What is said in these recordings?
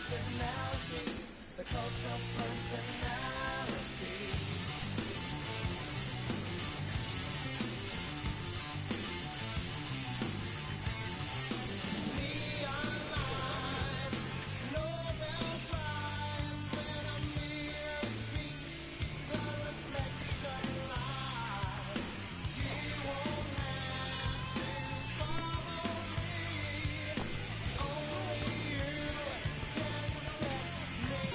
personality, the cult of personality. Neon lights, Nobel Prize, when a mirror speaks, the reflection lies. You won't have to follow me, only you can set me.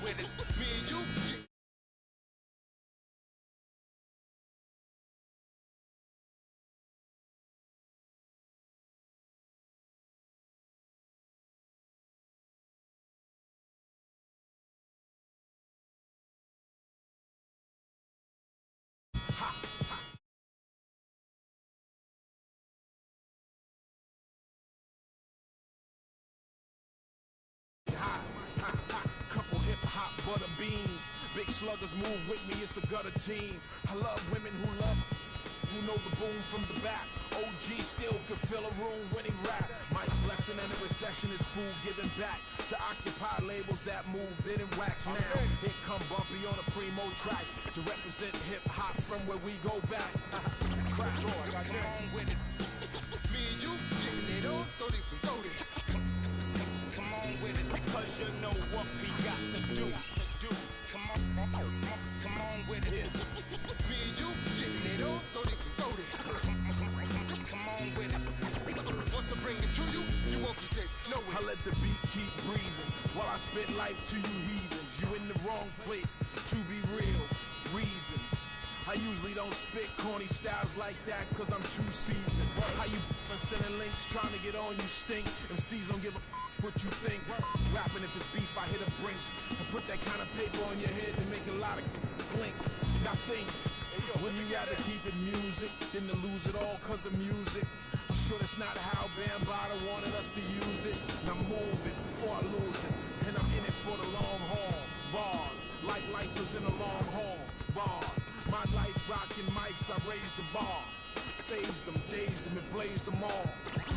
with it. Me and you. Couple hip-hop butter beans. Big sluggers move with me, it's a gutter team. I love women who love, who know the boom from the back. OG still could fill a room when he rap. My blessing in a recession is food giving back to occupy labels that move, didn't wax. Now, here come Bumpy on a primo track to represent hip-hop from where we go back. Crack, come on with it. Me and you getting it on, don't even go there. Come on with it, cause you know what we got to do. Come on with it. Me and you getting it on, don't even go there. Come on with it. Once I bring it to you, you won't be safe. No way. I let the beat keep breathing while I spit life to you heathens. You in the wrong place, to be real. Reasons. I usually don't spit corny styles like that cause I'm too seasoned. How you sending links trying to get on you stink? MCs don't give a what you think. Rapping if it's beef, I hit a brinks and put that kind of paper on your head to make a lot of blink. Now think, wouldn't you rather keep it music than to lose it all cause of music? I'm sure that's not how Bambaataa wanted us to use it. Now move it before I lose it, and I'm in it for the long haul. Bars, like life was in a long haul. Bar, my life rocking mics, I raised the bar. Phased them, dazed them, and blazed them all.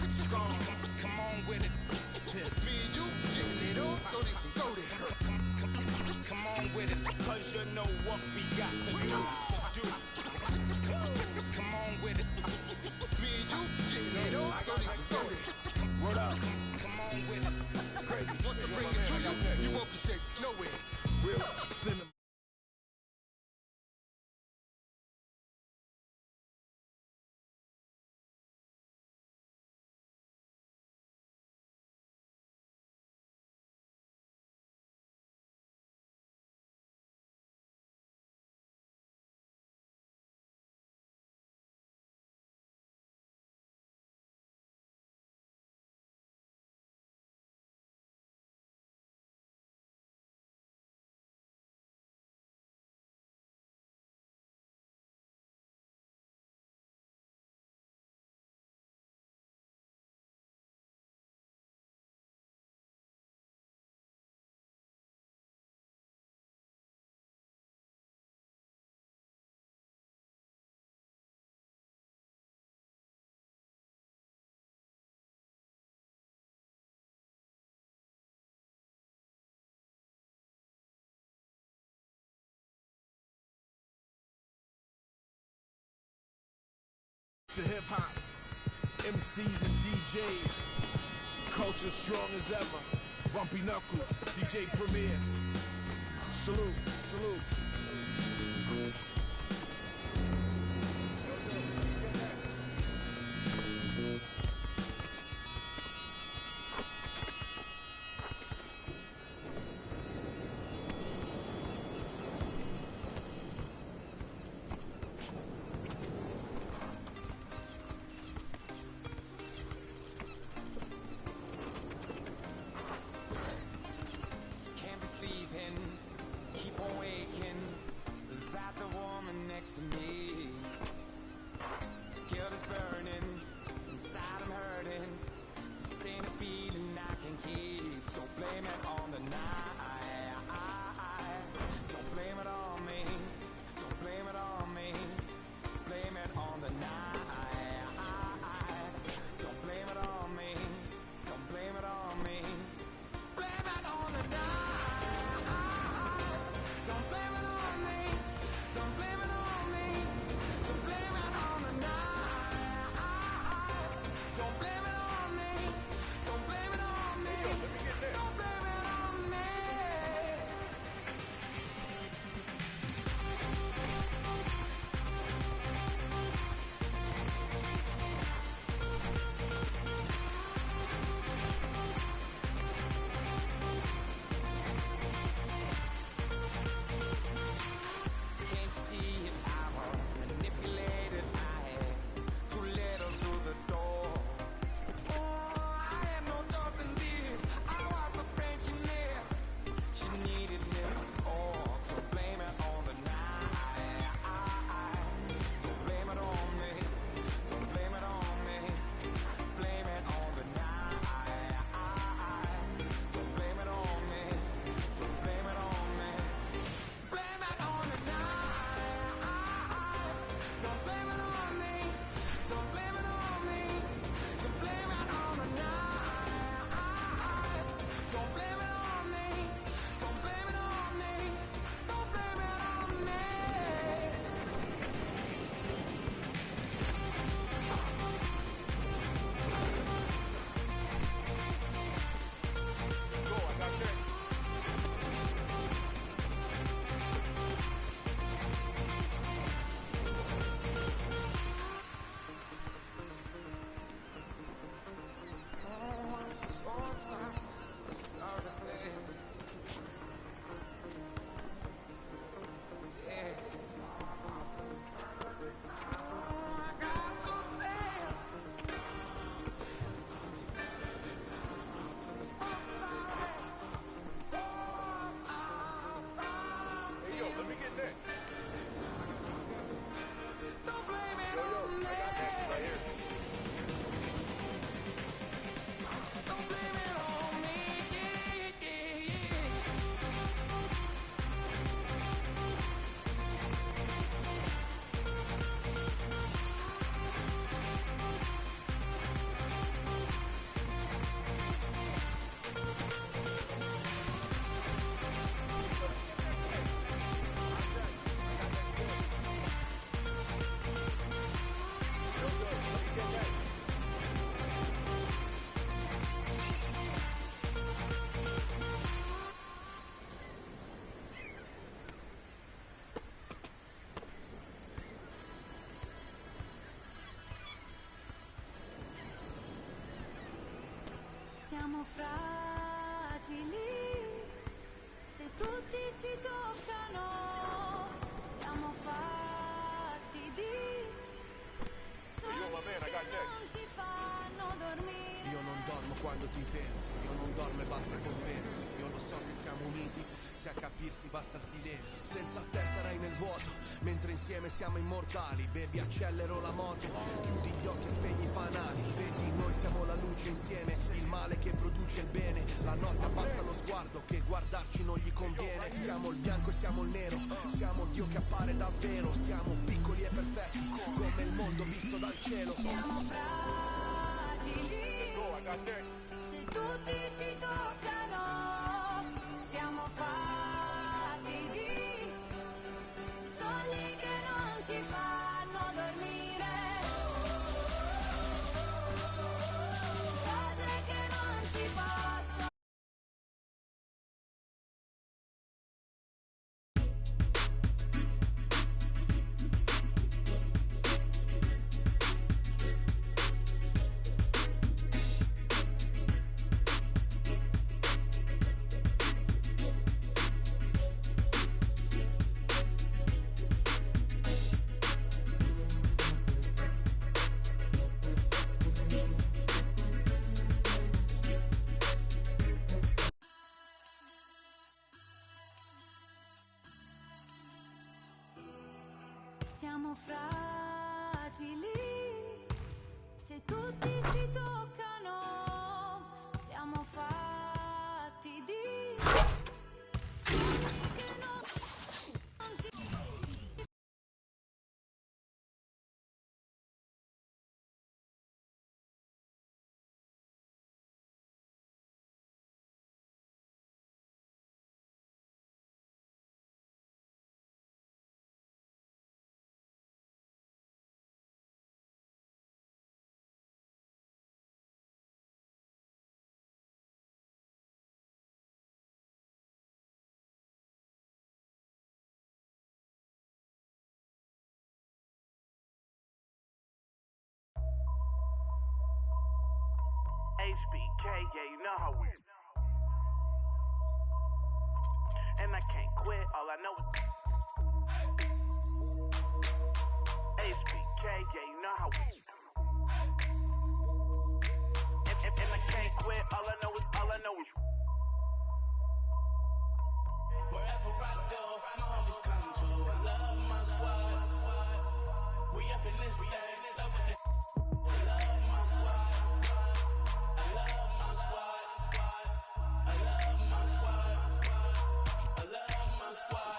Scar, come on with it. Me and you getting it on, don't even go there. Come on with it, cause you know what we got to do. Come on with it. Me and you getting it on, don't even go there. Word up. Come on with it. Crazy. Once I bring it to you, you won't be safe nowhere. Real cinema. To hip-hop, MCs and DJs, culture strong as ever. Bumpy Knuckles, DJ Premier. Salute, salute. Can't be sleeping, keep on Siamo fragili, se tutti ci toccano, siamo fatti di sogni che non ci fanno dormire. Io non dormo quando ti penso, io non dormo e basta che penso. Io lo so che siamo uniti, se a capirsi basta il silenzio. Senza te sarai nel vuoto, mentre insieme siamo immortali. Baby, accelero la moto, chiudi gli occhi e spegni i fanali. Vedi, noi siamo la luce insieme, il male che produce il bene. La notte abbassa lo sguardo, che guardarci non gli conviene. Siamo il bianco e siamo il nero, siamo Dio che appare davvero. Siamo piccoli e perfetti, come il mondo visto dal cielo. Siamo fragili, se tutti ci toccano, siamo fatti di sogni che non ci fanno dormire, cose che non si possono. Siamo fragili, se tutti ci toccano, siamo fatti di sogni che non ci... HBK, yeah, you know how we. And I can't quit, all I know is HBK, yeah, you know how we. And I can't quit, all I know is. Wherever I go, my homies come to. I love my squad. We up in this thing, love with it. I love my squad. I love my squad. I love my squad. I love my squad.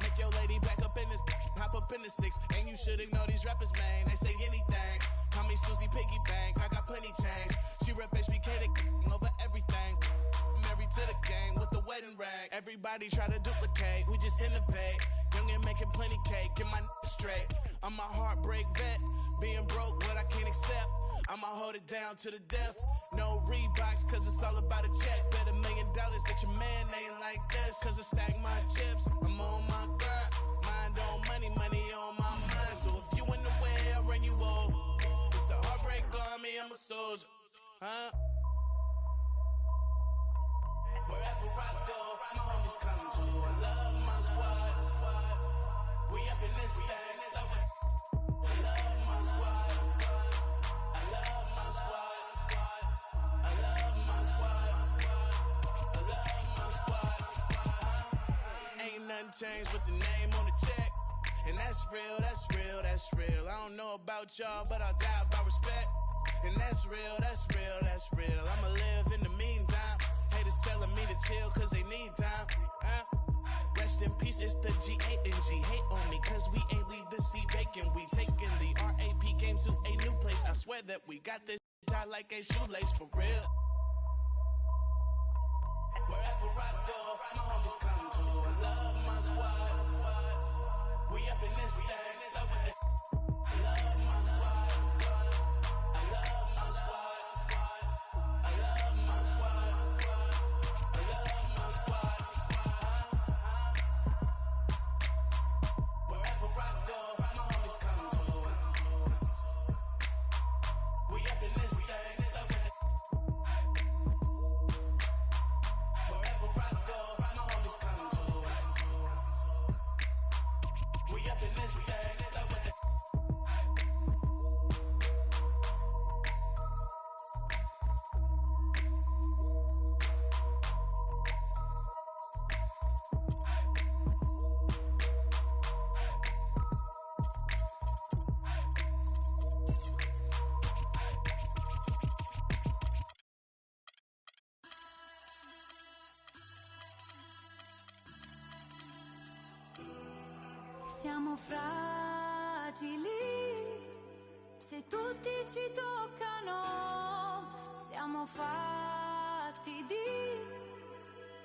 Make your lady back up in this, hop up in the six, and you should ignore these rappers, man. They say anything. Call me Susie Piggy Bank, I got plenty change. She rep HBK the over everything. Married to the game with the wedding rag. Everybody try to duplicate, we just innovate. Young and making plenty cake, get my straight. I'm a heartbreak vet, being broke what I can't accept. I'ma hold it down to the death. No Reeboks, cause it's all about a check. Bet $1 million that your man ain't like this. Cause I stack my chips, I'm on my grind. Mind on money, money on my mind. So if you in the way, I'll run you over. It's the heartbreak army, I'm a soldier. Huh? Wherever I go, my homies come to. I love my squad. We up in this thing, love it. I love my squad. I love my squad. I love my squad. I love my squad. Ain't nothing changed with the name on the check. And that's real, that's real, that's real. I don't know about y'all, but I'll die by respect. And that's real, that's real, that's real. I'ma live in the meantime. Haters telling me to chill cause they need time. Rest in peace, it's the G8 and G. Hate on me cause we ain't leave the seat vacant. We taking the RAP game to a new place. I swear that we got this tied like a shoelace for real. Wherever I go, my homies come to. I love my squad. We up in this thing, love with it. I love my squad. I love my squad. I love my squad. I love my squad. Wherever I go, my homies come to. We up in this thing. Siamo fragili, se tutti ci toccano, siamo fatti di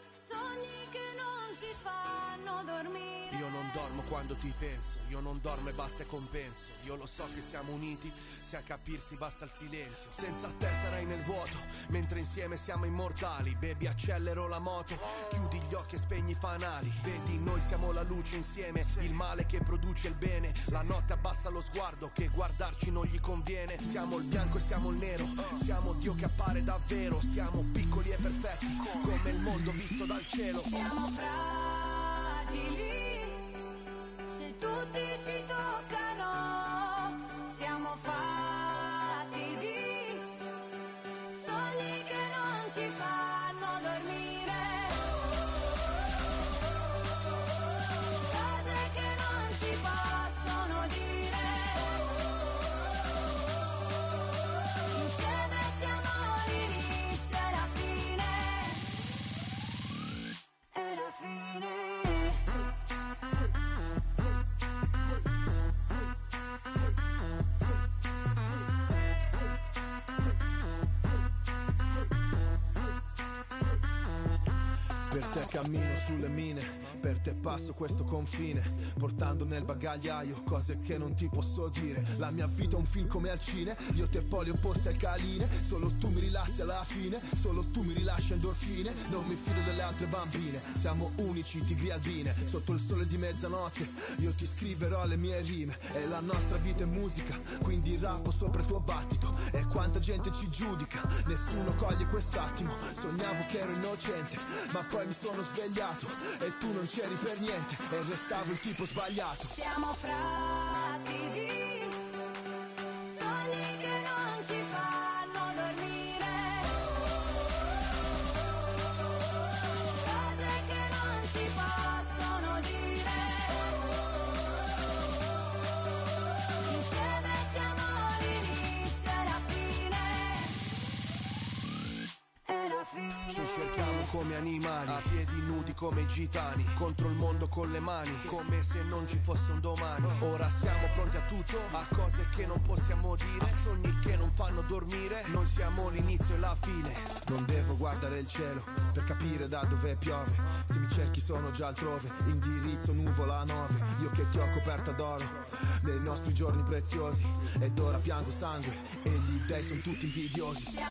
sogni che non ci fanno dormire. Io non dormo quando ti penso, io non dormo e basta e compenso. Io lo so che siamo uniti, se a capirsi basta il silenzio. Senza te sarai nel vuoto, mentre insieme siamo immortali. Baby, accelero la moto, chiudi gli occhi e spegni i fanali. Vedi, noi siamo la luce insieme, il male che produce il bene. La notte abbassa lo sguardo, che guardarci non gli conviene. Siamo il bianco e siamo il nero, siamo Dio che appare davvero. Siamo piccoli e perfetti, come il mondo visto dal cielo. Siamo fragili, se tutti ci toccano, siamo fatti di sogni che non ci fanno dormire, cose che non si possono dire. Insieme siamo l'inizio e la fine, e la fine. Per te cammino sulle mine, per te passo questo confine, portando nel bagagliaio cose che non ti posso dire. La mia vita è un film come al cine, io te poli opposti al caline. Solo tu mi rilassi alla fine, solo tu mi rilasci endorfine. Non mi fido delle altre bambine, siamo unici tigri albine. Sotto il sole di mezzanotte io ti scriverò le mie rime. E la nostra vita è musica, quindi rappo sopra il tuo battito. E quanta gente ci giudica, nessuno coglie quest'attimo. Sognavo che ero innocente, ma poi mi sono svegliato e tu non c'eri per niente e restavo il tipo sbagliato. Siamo fratti di sogni che non ci fanno dormire, cose che non si possono dire. Insieme siamo l'inizio e la fine, e la fine. Ci cerchiamo come animali, a piedi nudi come i gitani, contro il mondo con le mani, come se non ci fosse un domani. Ora siamo pronti a tutto, a cose che non possiamo dire, a sogni che non fanno dormire. Noi siamo l'inizio e la fine. Non devo guardare il cielo per capire da dove piove, se mi cerchi sono già altrove, indirizzo nuvola 9. Io che ti ho coperta d'oro nei nostri giorni preziosi, ed ora piango sangue e gli dei sono tutti invidiosi.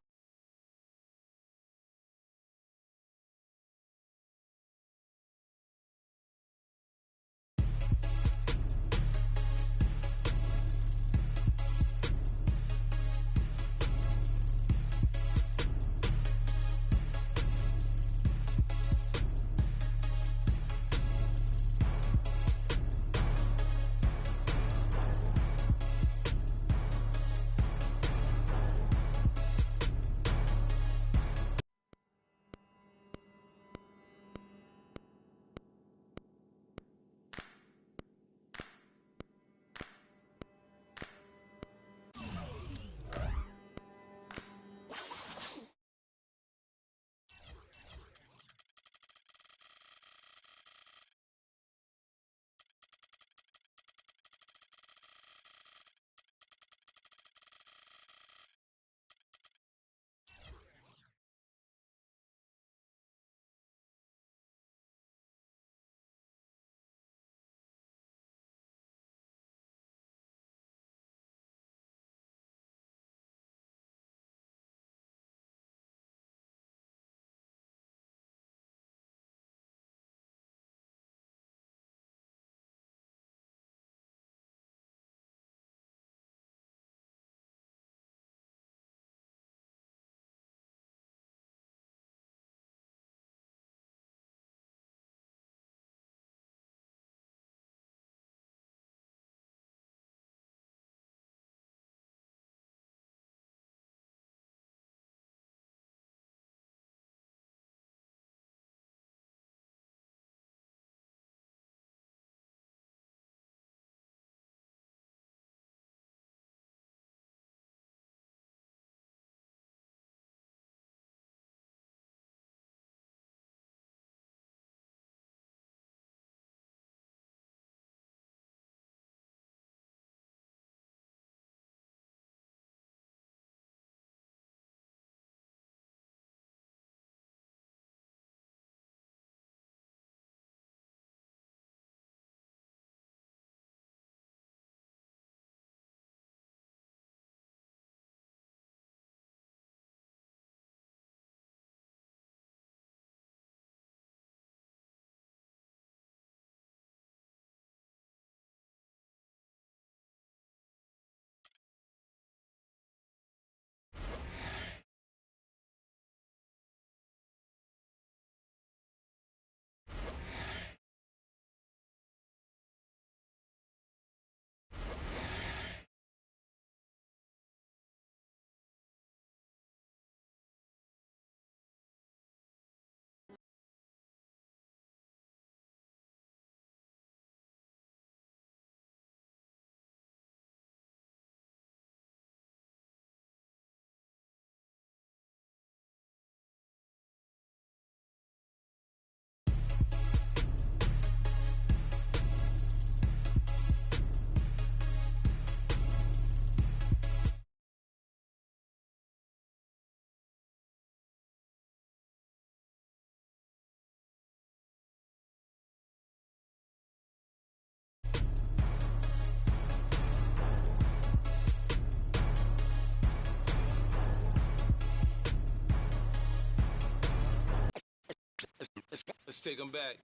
Let's take them back.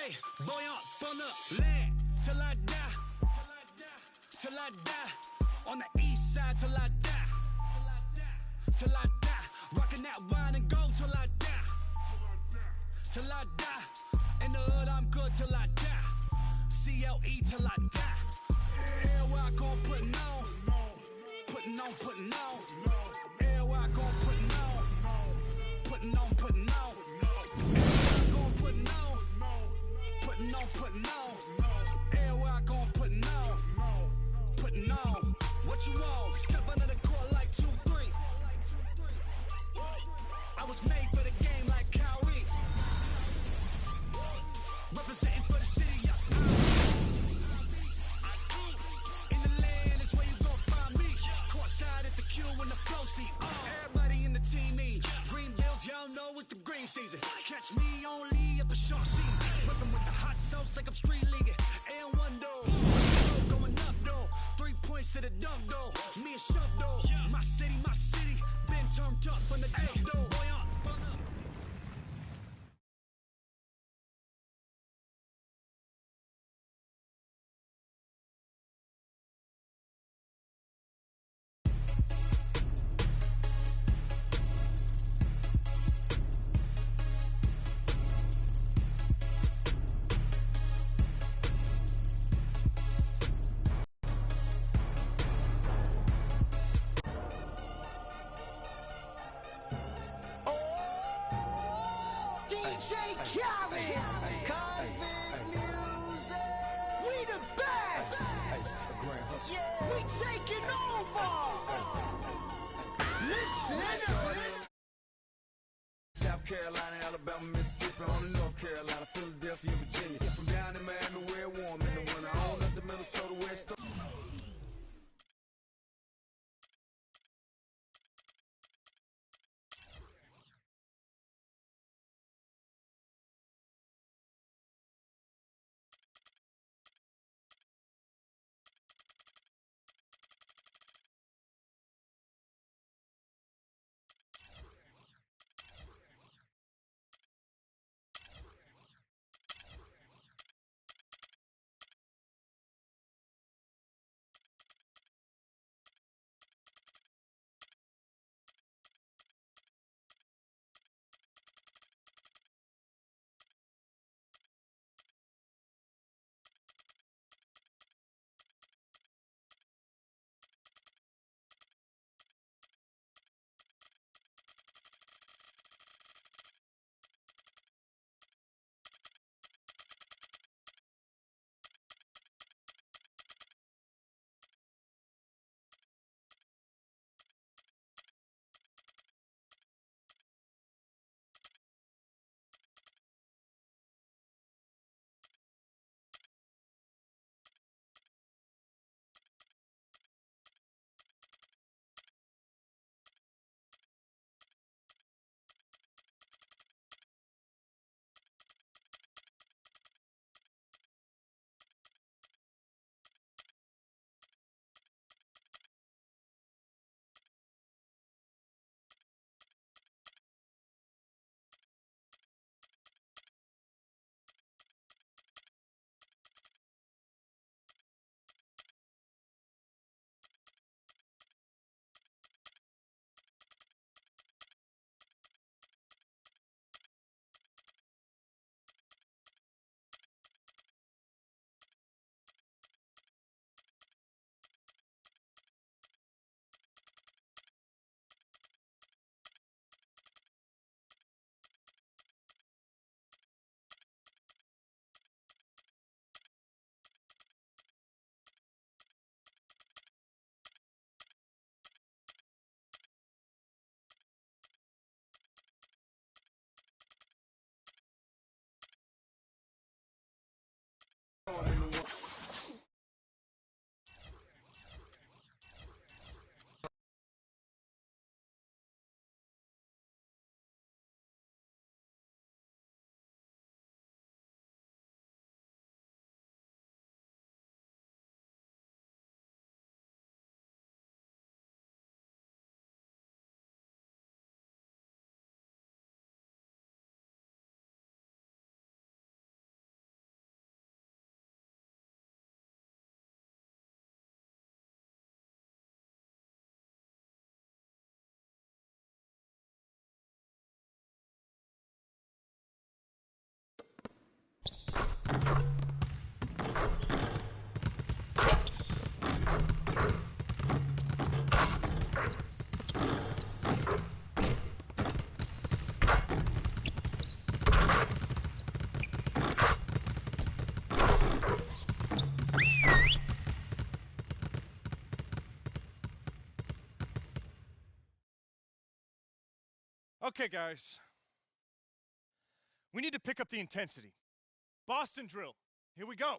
Hey, boy, up on the land till I die, till I die, on the east side till I die, till I die, rocking that wine and gold till I die, till I die, in the hood I'm good till I die, CLE till I die, everywhere I gon' puttin' on, puttin' on, puttin' on, everywhere I gon' puttin' on, puttin' on, puttin' on, everywhere I gon' puttin' on, puttin' on, everywhere I gon' puttin' on, puttin' on, what you want, step under the court like 2-3, I was made for the game like Kyrie, representing for the city, yeah. In the land is where you gon' find me, courtside at the Q and the flow seat, everybody in the team me, green bills, y'all know it's the green season, catch me only up a short season, rippin' with the hot sauce like I'm street leaguing, and one though, going up though, 3 points to the dunk though, me and Shove though, my city, been turned up from the top though, boy, DJ Khaled. Convict music. We the best. We taking over. Listen. South Carolina, Alabama, Mississippi, on to North Carolina, Philadelphia, Virginia. From down in Miami, where it's warm in the winter, on up to Minnesota, where it's Okay, guys. We need to pick up the intensity. Boston drill. Here we go.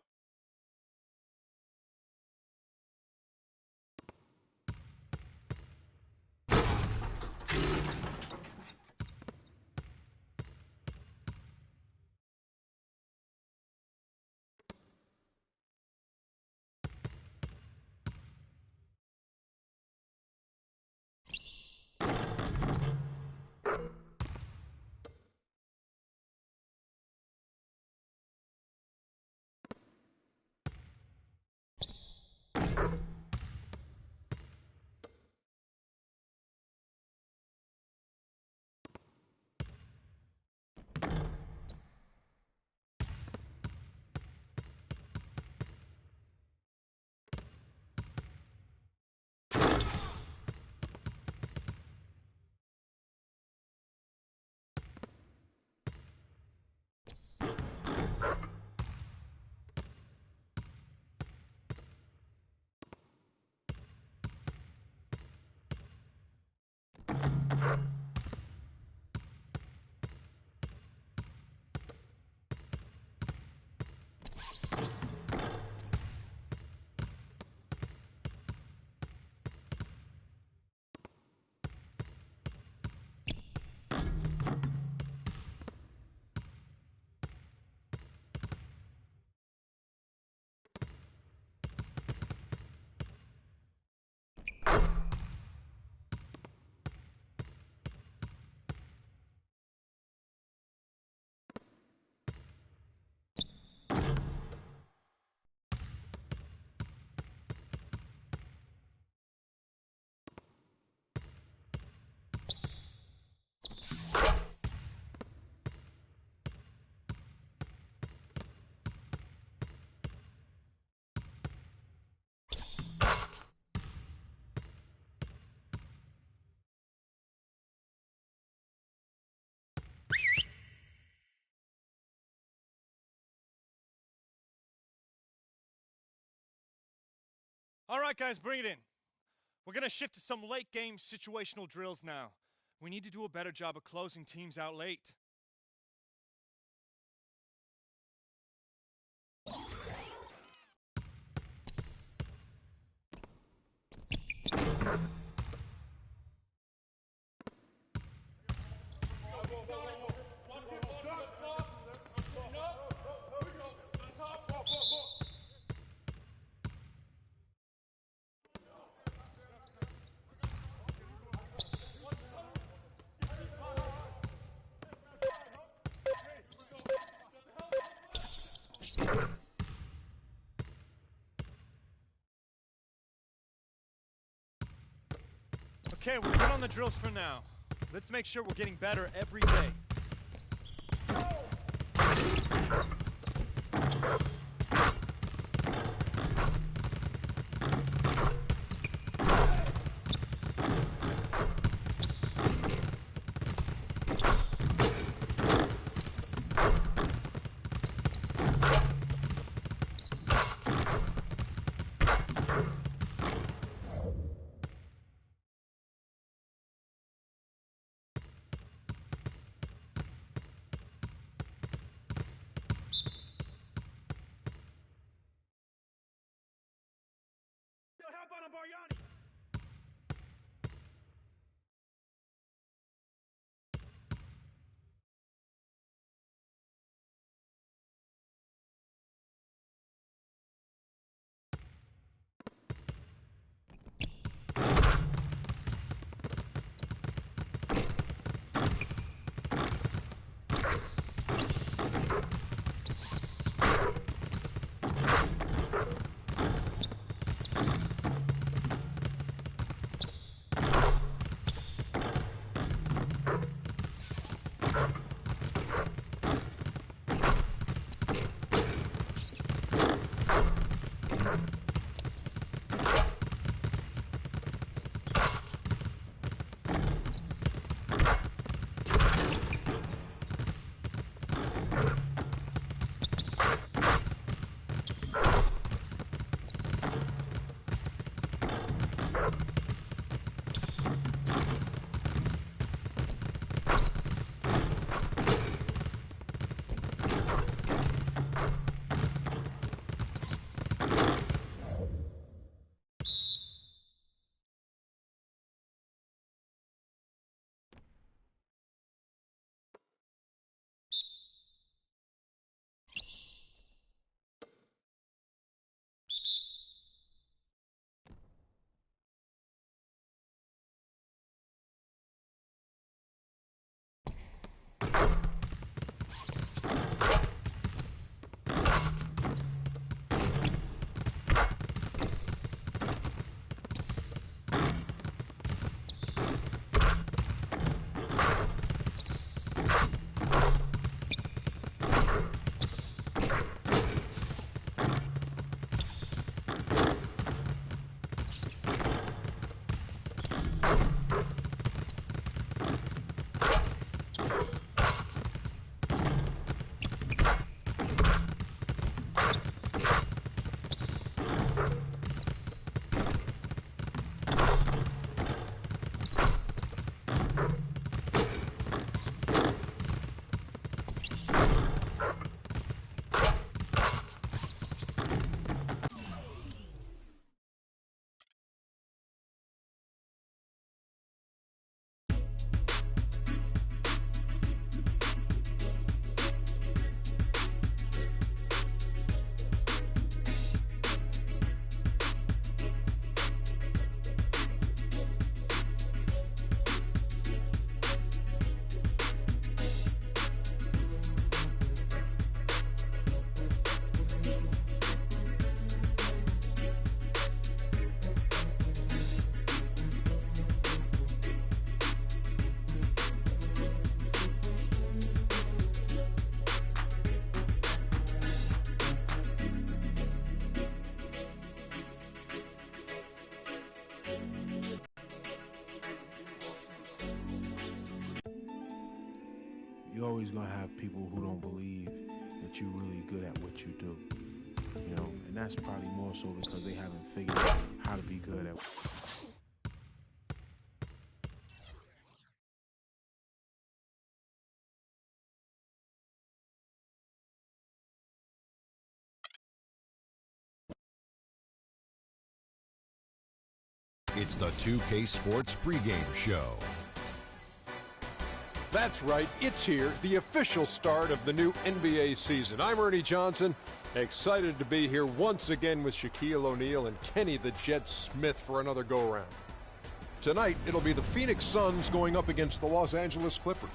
All right, guys, bring it in. We're gonna shift to some late game situational drills now. We need to do a better job of closing teams out late. Okay, we're good on the drills for now. Let's make sure we're getting better every day. You're always gonna have people who don't believe that you're really good at what you do. you know, and that's probably more so because they haven't figured out how to be good at. It's the 2K Sports pregame show. That's right, it's here, the official start of the new NBA season. I'm Ernie Johnson, excited to be here once again with Shaquille O'Neal and Kenny the Jet Smith for another go-around. Tonight, it'll be the Phoenix Suns going up against the Los Angeles Clippers.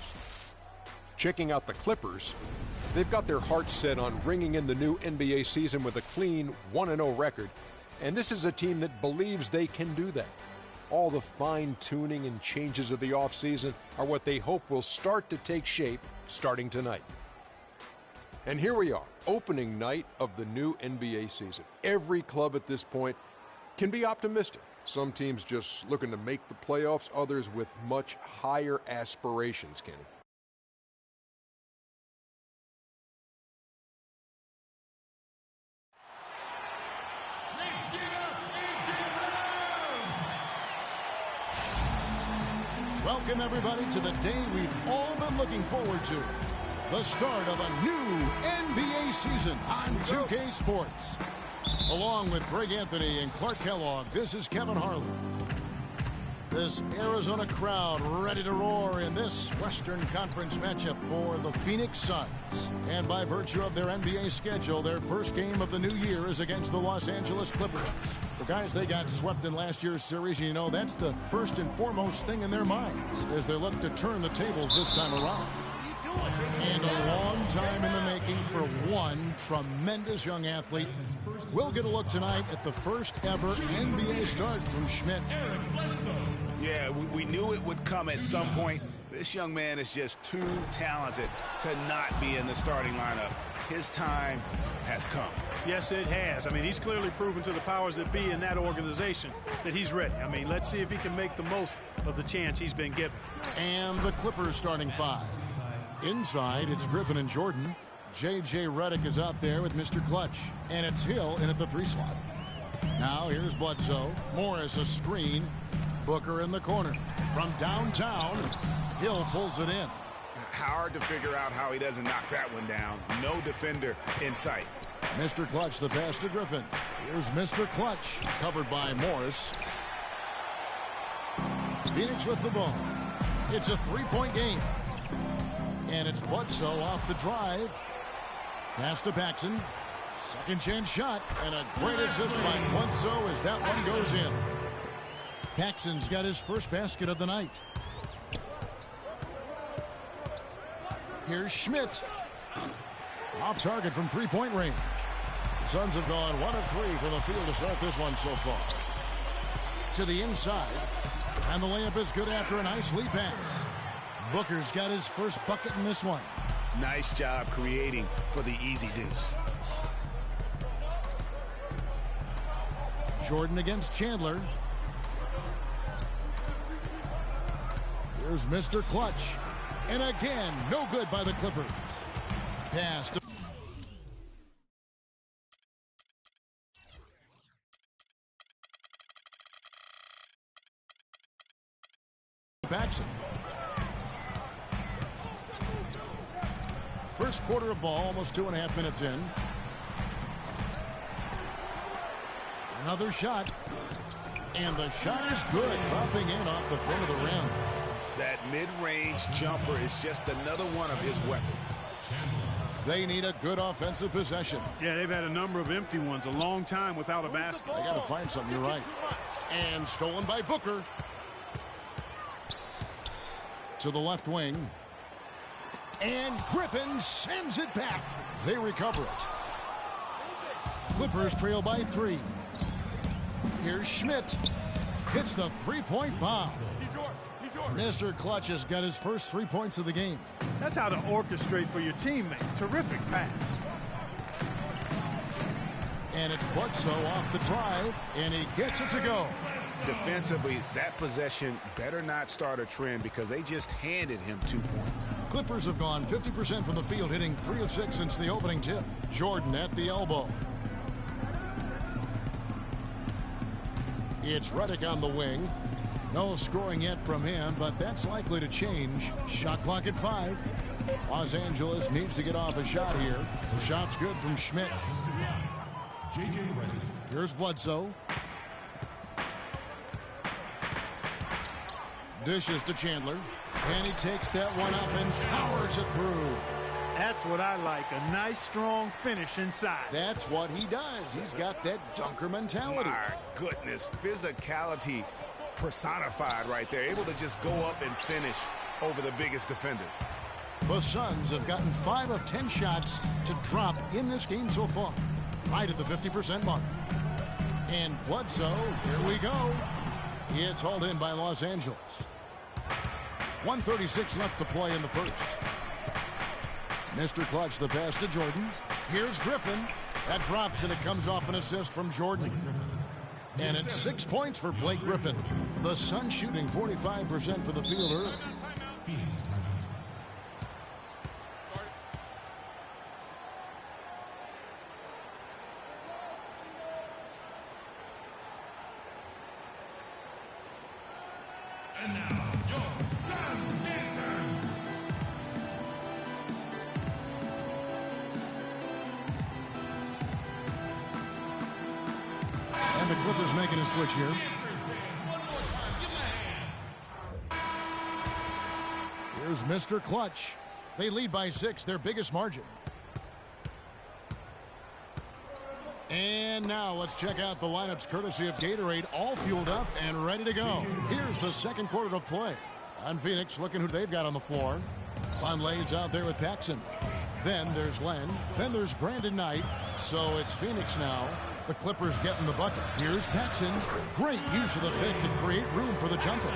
Checking out the Clippers, they've got their hearts set on ringing in the new NBA season with a clean 1-0 record. And this is a team that believes they can do that. All the fine-tuning and changes of the offseason are what they hope will start to take shape starting tonight. And here we are, opening night of the new NBA season. Every club at this point can be optimistic. Some teams just looking to make the playoffs, others with much higher aspirations, Kenny. Welcome, everybody, to the day we've all been looking forward to. The start of a new NBA season on 2K Sports. Along with Greg Anthony and Clark Kellogg, this is Kevin Harlan. This Arizona crowd ready to roar in this Western Conference matchup for the Phoenix Suns. And by virtue of their NBA schedule, their first game of the new year is against the Los Angeles Clippers. The guys, they got swept in last year's series. You know, that's the first and foremost thing in their minds as they look to turn the tables this time around. And a long time in the making for one tremendous young athlete. We'll get a look tonight at the first ever NBA start from Schmidt. Yeah, we knew it would come at some point. This young man is just too talented to not be in the starting lineup. His time has come. Yes, it has. I mean, he's clearly proven to the powers that be in that organization that he's ready. I mean, let's see if he can make the most of the chance he's been given. And the Clippers starting five. Inside, it's Griffin and Jordan. J.J. Redick is out there with Mr. Clutch. And it's Hill in at the 3 slot. Now here's Bledsoe. Morris a screen. Booker in the corner. From downtown, Hill pulls it in. Hard to figure out how he doesn't knock that one down. No defender in sight. Mr. Clutch, the pass to Griffin. Here's Mr. Clutch, covered by Morris. Phoenix with the ball. It's a 3-point game. And it's Bledsoe off the drive. Pass to Paxson. Second chance shot. And a great assist by Bledsoe as that one goes in. Paxson's got his first basket of the night. Here's Schmidt. Off target from 3-point range. The Suns have gone 1 of 3 from the field to start this one so far. To the inside. And the layup is good after a nice lead pass. Booker's got his first bucket in this one. Nice job creating for the easy deuce. Jordan against Chandler. Here's Mr. Clutch. And again, no good by the Clippers. Pass to Paxson. First quarter of ball, almost 2.5 minutes in. Another shot. And the shot is good, dropping in off the front of the rim. That mid-range jumper is just another one of his weapons. They need a good offensive possession. Yeah, they've had a number of empty ones, a long time without a basket. They got to find something, you're right. And stolen by Booker. To the left wing. And Griffin sends it back. They recover it. Clippers trail by 3. Here's Schmidt. Hits the 3-point bomb. Mr. Clutch has got his first 3 points of the game. That's how to orchestrate for your teammate. Terrific pass. And it's Bledsoe off the drive, and he gets it to go. Defensively, that possession better not start a trend because they just handed him 2 points. Clippers have gone 50% from the field, hitting 3 of 6 since the opening tip. Jordan at the elbow. It's Redick on the wing. No scoring yet from him, but that's likely to change. Shot clock at 5. Los Angeles needs to get off a shot here. The shot's good from Schmidt. Here's Bledsoe. Dishes to Chandler. And he takes that one up and powers it through. That's what I like, a nice, strong finish inside. That's what he does. He's got that dunker mentality. My goodness, physicality personified right there. Able to just go up and finish over the biggest defender. The Suns have gotten 5 of 10 shots to drop in this game so far, right at the 50% mark. And Bledsoe, here we go. It's hauled in by Los Angeles. 1:36 left to play in the first. Mr. Clutch, the pass to Jordan. Here's Griffin. That drops and it comes off an assist from Jordan. And it's 6 points for Blake Griffin. The Suns shooting 45% for the fielder. And now, your Suns answer. And the Clippers making a switch here. Here's Mr. Clutch. They lead by 6, their biggest margin. And now let's check out the lineups courtesy of Gatorade, all fueled up and ready to go. Here's the second quarter of play. On Phoenix, looking who they've got on the floor. Vonleh's out there with Paxson. Then there's Len. Then there's Brandon Knight. So it's Phoenix now. The Clippers getting the bucket. Here's Paxson. Great use of the pick to create room for the jumper.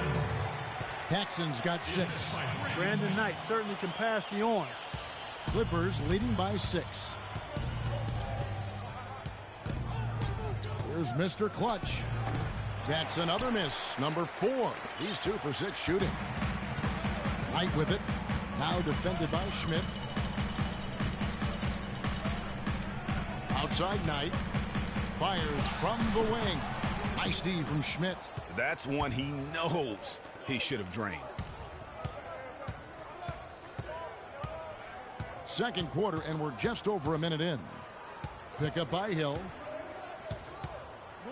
Paxson's got 6. Brandon Knight certainly can pass the orange. Clippers leading by 6. Here's Mr. Clutch. That's another miss. Number 4. He's 2 for 6 shooting. Knight with it. Now defended by Schmidt. Outside Knight. Fires from the wing. Nice D from Schmidt. That's one he knows he should have drained. Second quarter, and we're just over a minute in. Pick up by Hill.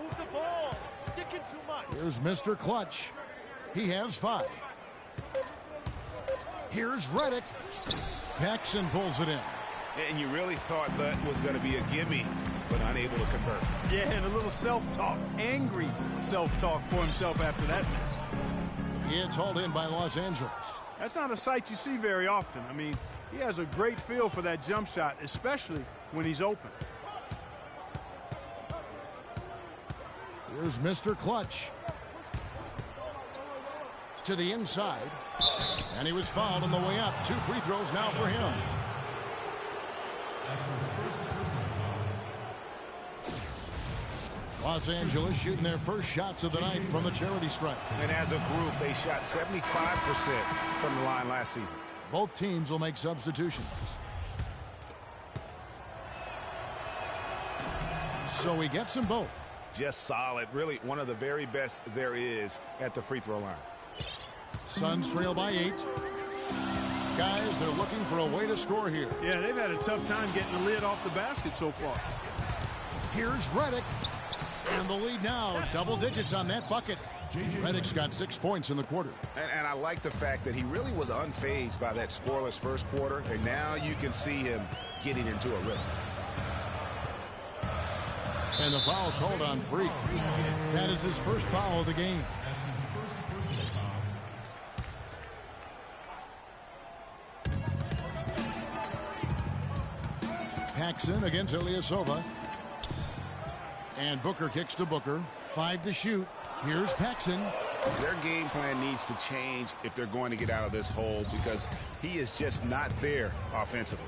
Move the ball. Sticking too much. Here's Mr. Clutch. He has 5. Here's Redick. Paxson pulls it in. And you really thought that was going to be a gimme, but unable to convert. Yeah, and a little self-talk, angry self-talk for himself after that miss. It's hauled in by Los Angeles. That's not a sight you see very often. I mean, he has a great feel for that jump shot, especially when he's open. Here's Mr. Clutch. To the inside. And he was fouled on the way up. 2 free throws now for him. Los Angeles shooting their first shots of the night from the charity stripe. And as a group, they shot 75% from the line last season. Both teams will make substitutions. So he gets them both. Just solid. Really one of the very best there is at the free throw line. Suns trail by 8. Guys, they're looking for a way to score here. Yeah, they've had a tough time getting the lid off the basket so far. Here's Redick. And the lead now, double digits on that bucket. Redick's got 6 points in the quarter. And I like the fact that he really was unfazed by that scoreless first quarter. And now you can see him getting into a rhythm. And the foul called on Freak. That is his first foul of the game. Paxson against Ilyasova. And Booker kicks to Booker. 5 to shoot. Here's Paxson. Their game plan needs to change if they're going to get out of this hole because he is just not there offensively.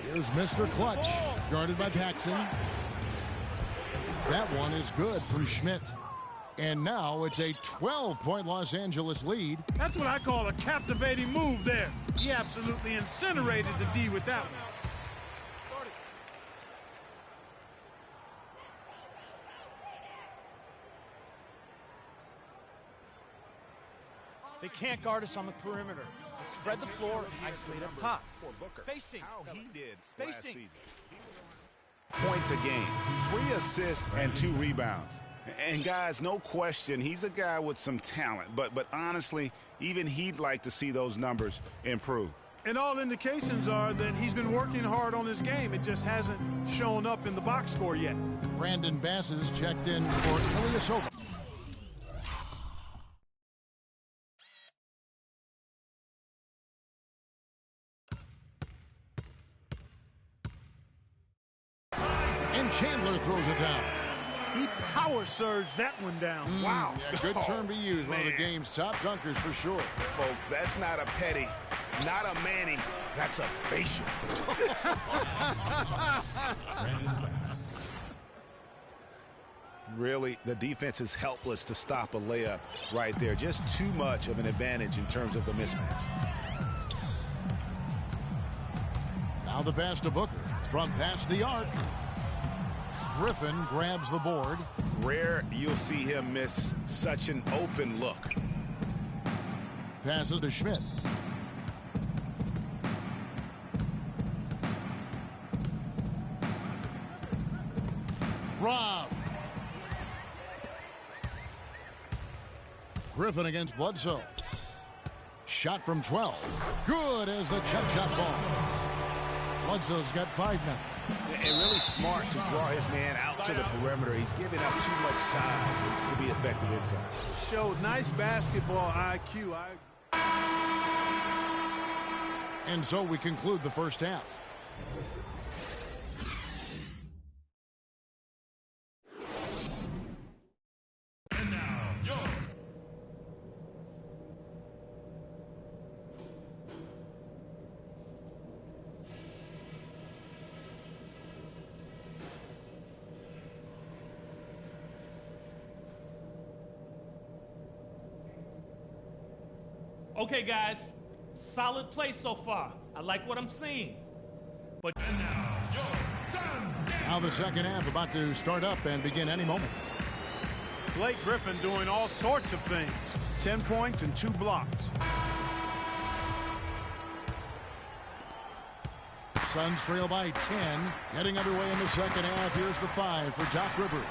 Here's Mr. Clutch, guarded by Paxson. That one is good from Schmidt. And now it's a 12-point Los Angeles lead. That's what I call a captivating move there. He absolutely incinerated the D with that one. They can't guard us on the perimeter. Let's spread the floor and isolate up top. Spacing. How he did last Spacing. season. Points a game, 3 assists and 2 rebounds. And guys, no question, he's a guy with some talent. But honestly, even he'd like to see those numbers improve. And all indications are that he's been working hard on his game. It just hasn't shown up in the box score yet. Brandon Bass is checked in for Ilyasova. And Chandler throws it down. He power surged that one down. Wow. Yeah, good term to use. One of the game's top dunkers for sure. Folks, that's not a petty, not a Manny, that's a facial. Really, the defense is helpless to stop a layup right there. Just too much of an advantage in terms of the mismatch. Now the pass to Booker. From past the arc. Griffin grabs the board. Rare you'll see him miss such an open look. Passes to Schmidt. Rob. Griffin against Bledsoe. Shot from 12. Good as the jump shot falls. Bledsoe's got 5 now. And really smart to draw his man out to the perimeter. He's giving up too much size to be effective inside. Showed nice basketball IQ. And so we conclude the first half. And now, your Okay, guys, solid play so far. I like what I'm seeing. But and now, your Suns. Now the second half about to start up and begin any moment. Blake Griffin doing all sorts of things. 10 points and 2 blocks. Suns trail by 10. Getting underway in the second half. Here's the 5 for Doc Rivers.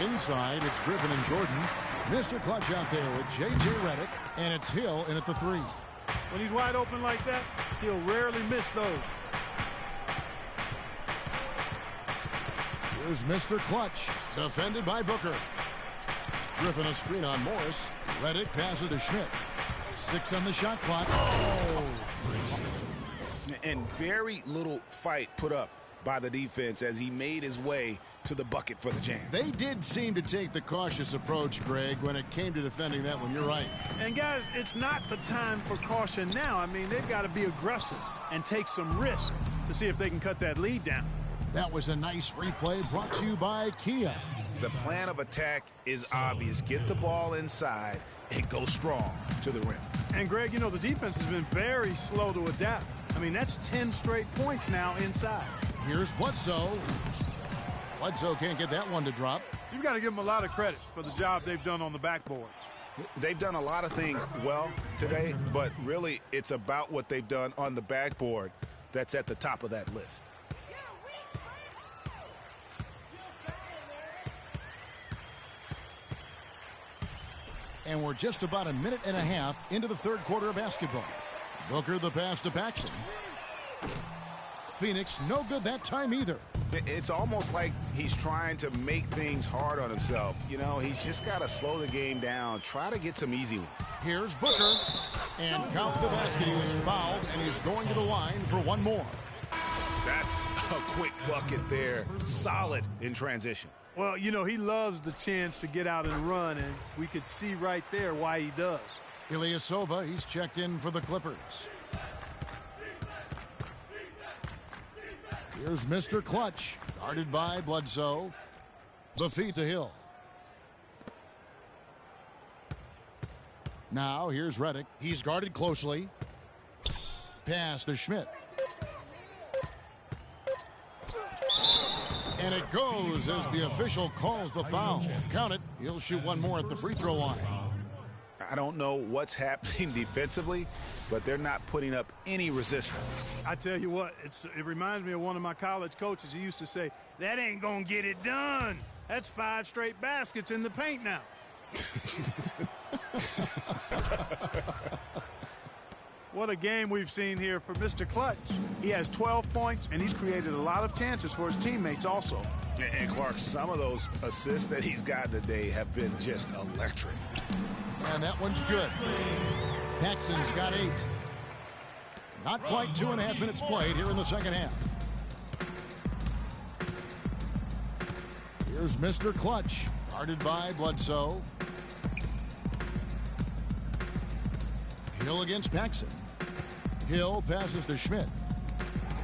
Inside, it's Griffin and Jordan. Mr. Clutch out there with J.J. Redick. And it's Hill in at the 3. When he's wide open like that, he'll rarely miss those. Here's Mr. Clutch, defended by Booker. Griffin a screen on Morris. Redick passes to Schmidt. 6 on the shot clock. Oh, and very little fight put up by the defense as he made his way to the bucket for the jam. They did seem to take the cautious approach, Greg, when it came to defending that one. You're right. And guys, it's not the time for caution now. I mean, they've got to be aggressive and take some risk to see if they can cut that lead down. That was a nice replay brought to you by Kia. The plan of attack is obvious. Get the ball inside and go strong to the rim. And Greg, you know, the defense has been very slow to adapt. I mean, that's 10 straight points now inside. Here's Bledsoe. Bledsoe can't get that one to drop. You've got to give them a lot of credit for the job they've done on the backboards. They've done a lot of things well today, but really it's about what they've done on the backboard that's at the top of that list. And we're just about a minute and a half into the third quarter of basketball. Booker the pass to Paxson. Phoenix no good that time either. It's almost like he's trying to make things hard on himself. You know, he's just got to slow the game down, try to get some easy ones. Here's Booker, and counts the basket. He was fouled, and he's going to the line for one more. That's a quick bucket there. Solid in transition. Well, you know, he loves the chance to get out and run, and we could see right there why he does. Ilyasova, he's checked in for the Clippers. Here's Mr. Clutch, guarded by Bledsoe. The feed to Hill. Now here's Redick. He's guarded closely. Pass to Schmidt. And it goes as the official calls the foul. Count it. He'll shoot one more at the free throw line. I don't know what's happening defensively, but they're not putting up any resistance. I tell you what, it reminds me of one of my college coaches. He used to say, that ain't going to get it done. That's 5 straight baskets in the paint now. What a game we've seen here for Mr. Clutch. He has 12 points, and he's created a lot of chances for his teammates also. And Clark, some of those assists that he's got today have been just electric. And that one's good. Paxson's got 8. Not quite 2.5 minutes played here in the second half. Here's Mr. Clutch, guarded by Bledsoe. Hill against Paxson. Hill passes to Schmidt.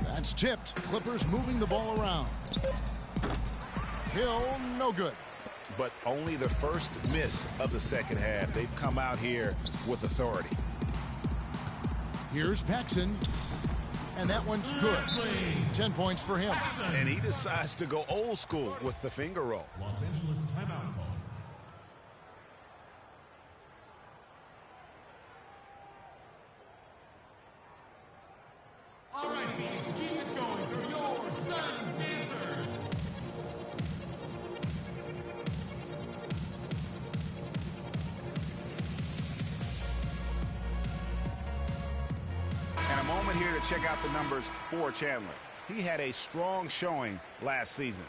That's tipped. Clippers moving the ball around. Hill, no good. But only the first miss of the second half. They've come out here with authority. Here's Paxson. And that one's good. 10 points for him. And he decides to go old school with the finger roll. Los Angeles timeout call. All right, Phoenix, keep it going for your Suns dancers. And a moment here to check out the numbers for Chandler. He had a strong showing last season.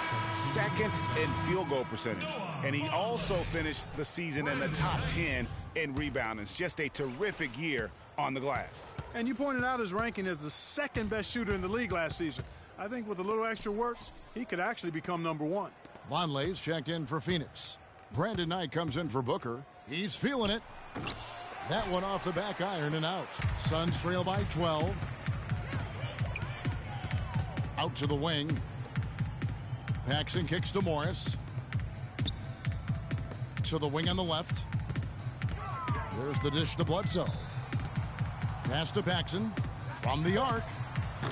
2nd in field goal percentage. And he also finished the season in the top 10 in rebounding. It's just a terrific year on the glass. And you pointed out his ranking as the 2nd best shooter in the league last season. I think with a little extra work, he could actually become number 1. Vonleh's checked in for Phoenix. Brandon Knight comes in for Booker. He's feeling it. That one off the back iron and out. Suns trail by 12. Out to the wing. Paxson kicks to Morris. To the wing on the left. There's the dish to Bledsoe. Pass to Paxson from the arc.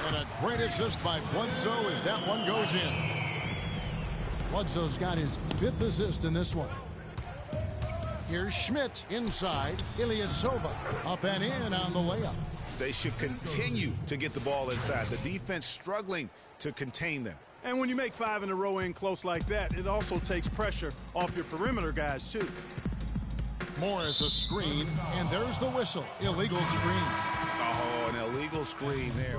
And a great assist by Bledsoe as that one goes in. Bledsoe's got his 5th assist in this one. Here's Schmidt inside. Ilyasova up and in on the layup. They should continue to get the ball inside. The defense struggling to contain them. And when you make 5 in a row in close like that, it also takes pressure off your perimeter guys, too. Morris a screen, and there's the whistle. Illegal screen. Oh, an illegal screen there.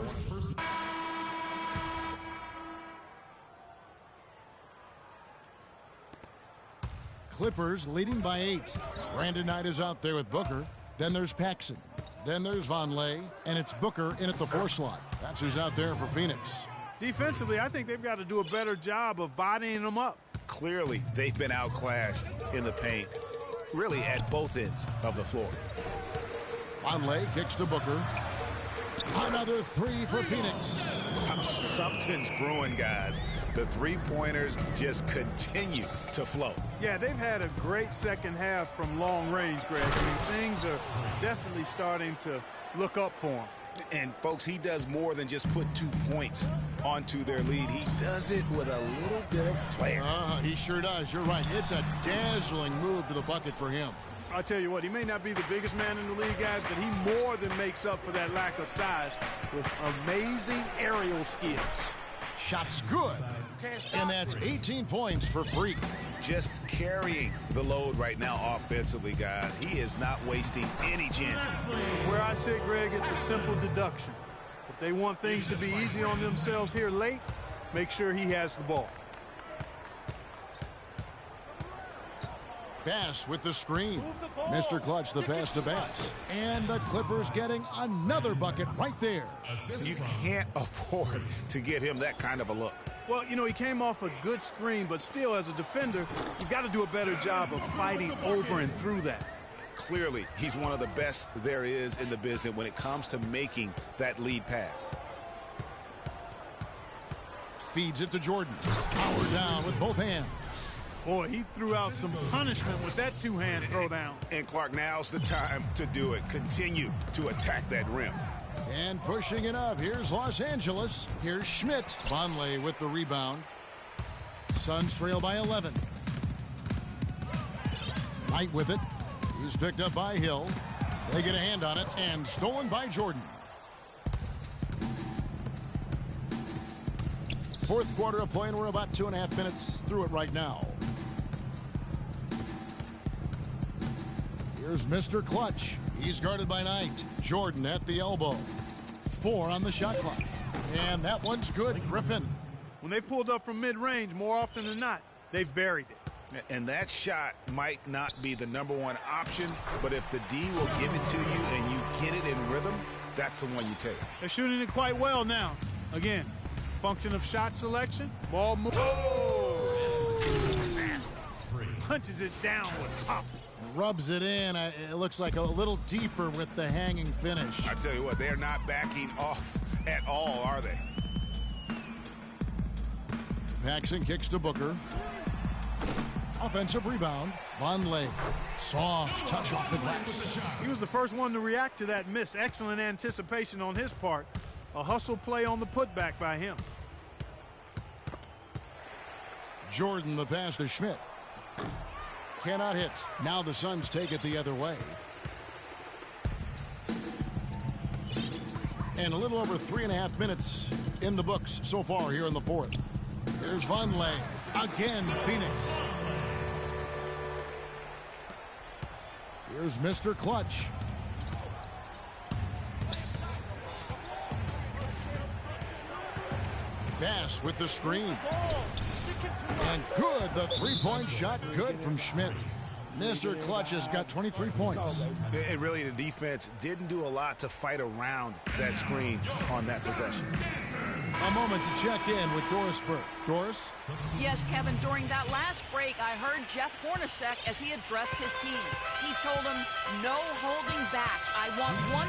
Clippers leading by 8. Brandon Knight is out there with Booker. Then there's Paxson. Then there's Vonleh, and it's Booker in at the 4 slot. That's who's out there for Phoenix. Defensively, I think they've got to do a better job of bodying them up. Clearly, they've been outclassed in the paint, really at both ends of the floor. Vonleh kicks to Booker. Another 3 for Phoenix. Something's brewing, guys. The three-pointers just continue to flow. Yeah, they've had a great second half from long range, Greg. I mean, things are definitely starting to look up for him. And, folks, he does more than just put 2 points onto their lead. He does it with a little bit of flair. He sure does. You're right. It's a dazzling move to the bucket for him. I tell you what, he may not be the biggest man in the league, guys, but he more than makes up for that lack of size with amazing aerial skills. Shot's good. And that's 18 points for Freak. Just carrying the load right now offensively, guys. He is not wasting any chances. Where I sit, Greg, it's a simple deduction. If they want things to be easy on themselves here late, make sure he has the ball. Bass with the screen. Mr. Clutch, the pass to Bass. And the Clippers getting another bucket right there. You can't afford to give him that kind of a look. Well, you know, he came off a good screen, but still, as a defender, you got to do a better job of fighting over and through that. Clearly, he's one of the best there is in the business when it comes to making that lead pass. Feeds it to Jordan. Power down with both hands. Boy, he threw out some punishment with that two-hand throwdown. And Clark, now's the time to do it. Continue to attack that rim. And pushing it up. Here's Los Angeles. Here's Schmidt. Vonleh with the rebound. Suns trail by 11. Knight with it. He's picked up by Hill. They get a hand on it and stolen by Jordan. Fourth quarter of play, and we're about 2.5 minutes through it right now. Here's Mr. Clutch. He's guarded by Knight. Jordan at the elbow. 4 on the shot clock. And that one's good. Griffin. When they pulled up from mid-range, more often than not, they've buried it. And that shot might not be the #1 option, but if the D will give it to you and you get it in rhythm, that's the one you take. They're shooting it quite well now. Again, function of shot selection, ball move. Oh! Punches it down with pop. Rubs it in. It looks like a little deeper with the hanging finish. I tell you what, they're not backing off at all, are they? Paxson kicks to Booker. Offensive rebound. Vonleh. Soft touch off the glass. He was the first one to react to that miss. Excellent anticipation on his part. A hustle play on the putback by him. Jordan, the pass to Schmidt. Cannot hit. Now the Suns take it the other way. And a little over 3.5 minutes in the books so far here in the fourth. Here's Vonleh. Again, Phoenix. Here's Mr. Clutch. Bass with the screen. And good, the three-point shot, good from Schmidt. Mr. Clutch has got 23 points. And really, the defense didn't do a lot to fight around that screen on that possession. A moment to check in with Doris Burke. Doris? Yes, Kevin, during that last break, I heard Jeff Hornacek as he addressed his team. He told them, no holding back. I want 100%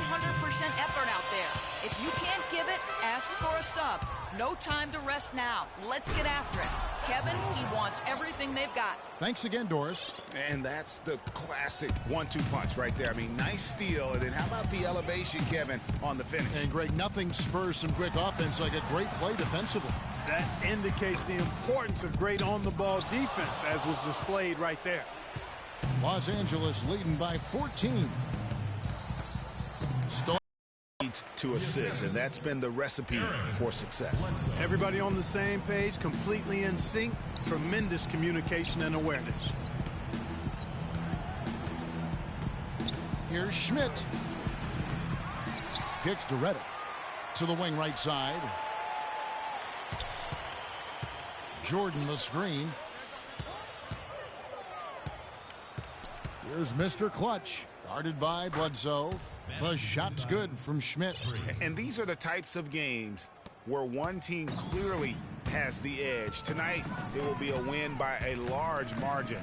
effort out there. If you can't give it, ask for a sub. No time to rest now. Let's get after it. Kevin, he wants everything they've got. Thanks again, Doris. And that's the classic 1-2 punch right there. I mean, nice steal. And then how about the elevation, Kevin, on the finish? And Greg, nothing spurs some quick offense like a great play defensively. That indicates the importance of great on-the-ball defense, as was displayed right there. Los Angeles leading by 14. To assist, and that's been the recipe for success. Everybody on the same page, completely in sync, tremendous communication and awareness. Here's Schmidt. Kicks to Reddick. To the wing right side. Jordan the screen. Here's Mr. Clutch. Guarded by Bledsoe. The shot's good from Schmidt. And these are the types of games where one team clearly has the edge. Tonight, it will be a win by a large margin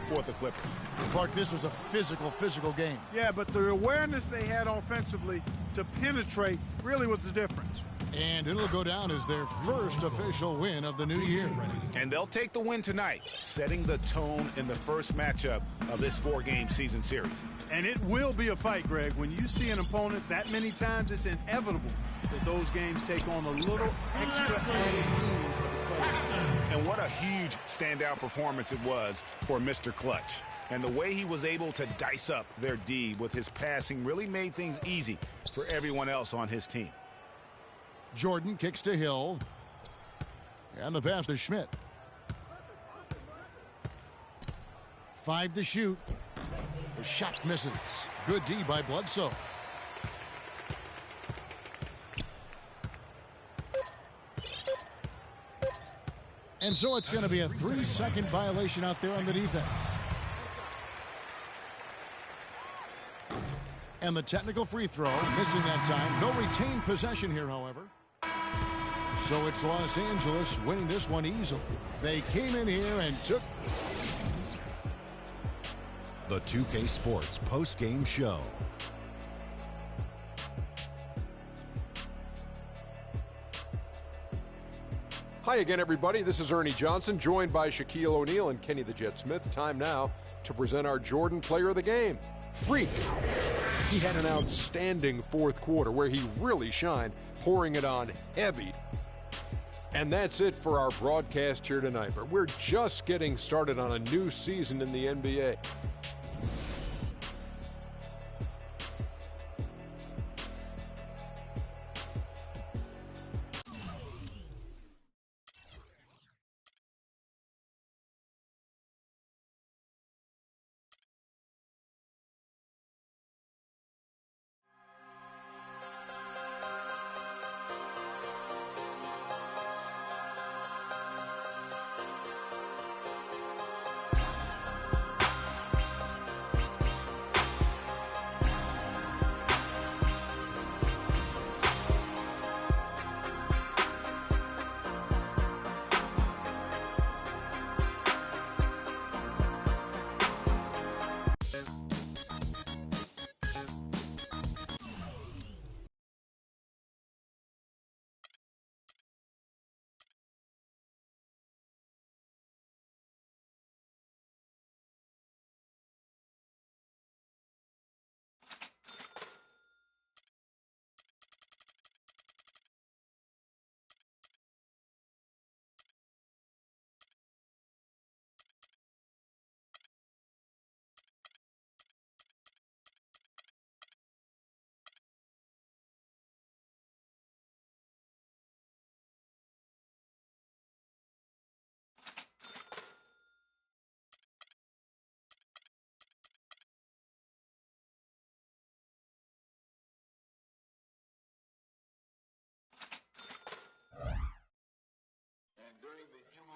for the Clippers. Clark, this was a physical game. Yeah, but the awareness they had offensively to penetrate really was the difference. And it'll go down as their first official win of the new year. And they'll take the win tonight, setting the tone in the first matchup of this 4-game season series. And it will be a fight, Greg. When you see an opponent that many times, it's inevitable that those games take on a little extra added meaning for the players. And what a huge standout performance it was for Mr. Clutch. And the way he was able to dice up their D with his passing really made things easy for everyone else on his team. Jordan kicks to Hill. And the pass to Schmidt. 5 to shoot. The shot misses. Good D by Bledsoe. And so it's going to be a 3-second violation out there on the defense. And the technical free throw, missing that time. No retained possession here, however. So it's Los Angeles winning this one easily. They came in here and took the 2K Sports post-game show. Hi again, everybody. This is Ernie Johnson, joined by Shaquille O'Neal and Kenny the Jet Smith. Time now to present our Jordan Player of the Game, Freak. He had an outstanding fourth quarter where he really shined, pouring it on heavy. And that's it for our broadcast here tonight. But we're just getting started on a new season in the NBA.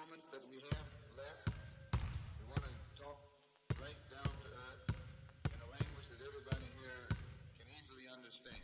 moment that we have left, we want to talk right down to earth in a language that everybody here can easily understand.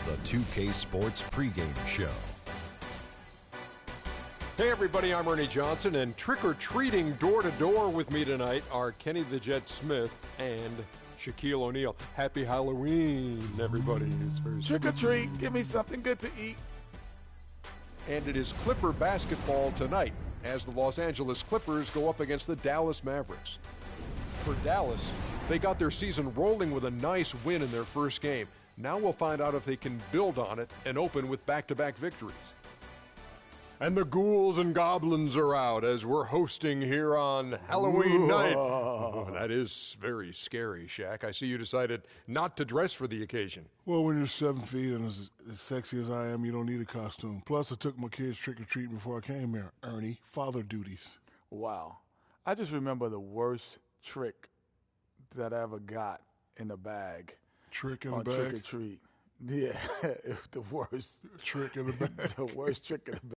The 2K Sports pregame show. Hey everybody, I'm Ernie Johnson, and trick-or-treating door-to-door with me tonight are Kenny the Jet Smith and Shaquille O'Neal. Happy Halloween, everybody. It's very trick or treat, give me something good to eat. And it is Clipper basketball tonight as the Los Angeles Clippers go up against the Dallas Mavericks. For Dallas, they got their season rolling with a nice win in their first game. Now we'll find out if they can build on it and open with back-to-back victories. And the ghouls and goblins are out as we're hosting here on Halloween night. Oh, that is very scary, Shaq. I see you decided not to dress for the occasion. Well, when you're 7 feet and as sexy as I am, you don't need a costume. Plus, I took my kids trick-or-treating before I came here. Ernie, father duties. Wow. I just remember the worst trick that I ever got in a bag. Trick in the bag? Trick or treat. Yeah, it was the worst. Trick in the bag. The worst trick in the bag.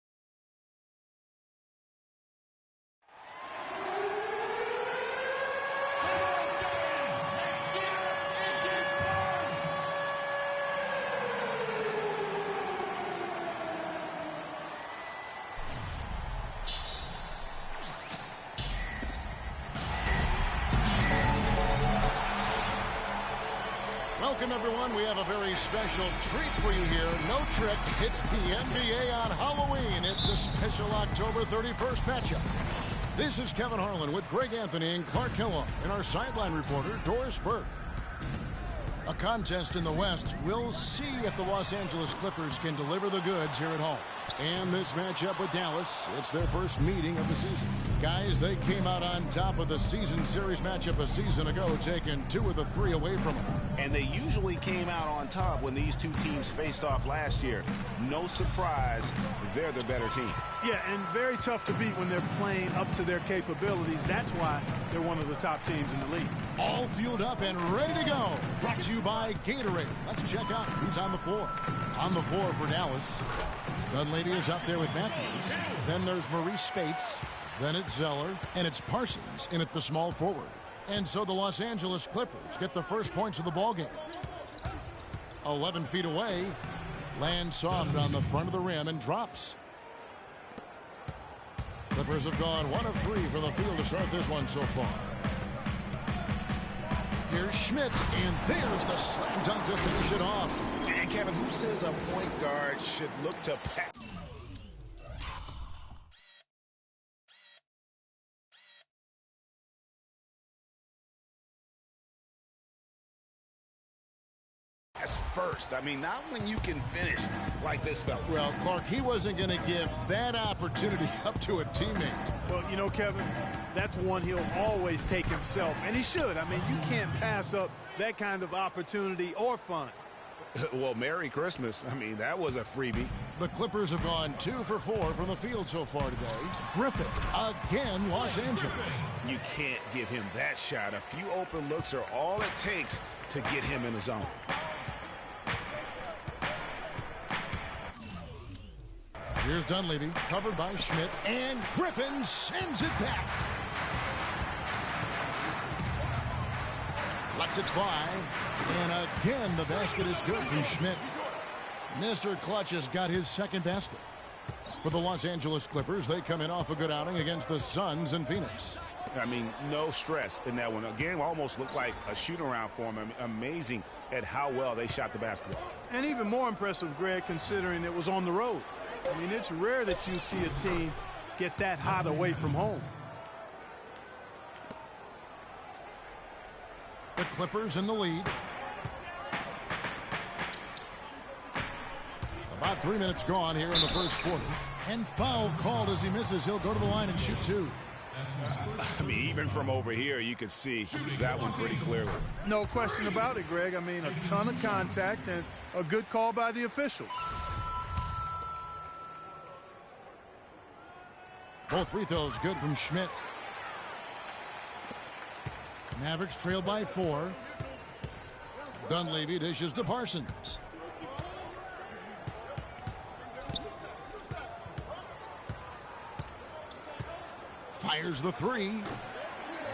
Welcome, everyone. We have a very special treat for you here. No trick. It's the NBA on Halloween. It's a special October 31st matchup. This is Kevin Harlan with Greg Anthony and Clark Kellogg and our sideline reporter, Doris Burke. A contest in the West. We'll see if the Los Angeles Clippers can deliver the goods here at home. And this matchup with Dallas, it's their first meeting of the season. Guys, they came out on top of the season series matchup a season ago, taking 2 of the 3 away from them. And they usually came out on top when these two teams faced off last year. No surprise, they're the better team. Yeah, and very tough to beat when they're playing up to their capabilities. That's why they're one of the top teams in the league. All fueled up and ready to go. Brought to you by Gatorade. Let's check out who's on the floor. On the floor for Dallas, Dunleavy is up there with Matthews. Then there's Maurice Spates. Then it's Zeller, and it's Parsons in at the small forward. And so the Los Angeles Clippers get the first points of the ballgame. 11 feet away, lands soft on the front of the rim and drops. Clippers have gone 1 of 3 from the field to start this one so far. Here's Schmidt, and there's the slam dunk to finish it off. And Kevin, who says a point guard should look to pass first? I mean, not when you can finish like this fella. Well, Clark, he wasn't going to give that opportunity up to a teammate. Well, you know, Kevin, that's one he'll always take himself, and he should. I mean, you can't pass up that kind of opportunity or fun. Well, Merry Christmas. I mean, that was a freebie. The Clippers have gone 2 for 4 from the field so far today. Griffin, again, Los Angeles. You can't give him that shot. A few open looks are all it takes to get him in the zone. Here's Dunleavy, covered by Schmidt, and Griffin sends it back. Lets it fly, and again the basket is good from Schmidt. Mr. Clutch has got his second basket. For the Los Angeles Clippers, they come in off a good outing against the Suns in Phoenix. I mean, no stress in that one. Again, almost looked like a shoot-around for them. Amazing at how well they shot the basketball. And even more impressive, Greg, considering it was on the road. I mean, it's rare that you see a team get that hot away from home. The Clippers in the lead. About 3 minutes gone here in the first quarter. And foul called as he misses. He'll go to the line and shoot 2. I mean, even from over here, you could see that one pretty clearly. No question about it, Greg. I mean, a ton of contact and a good call by the official. Both free throws good from Schmidt. Mavericks trail by 4. Dunleavy dishes to Parsons. Fires the 3.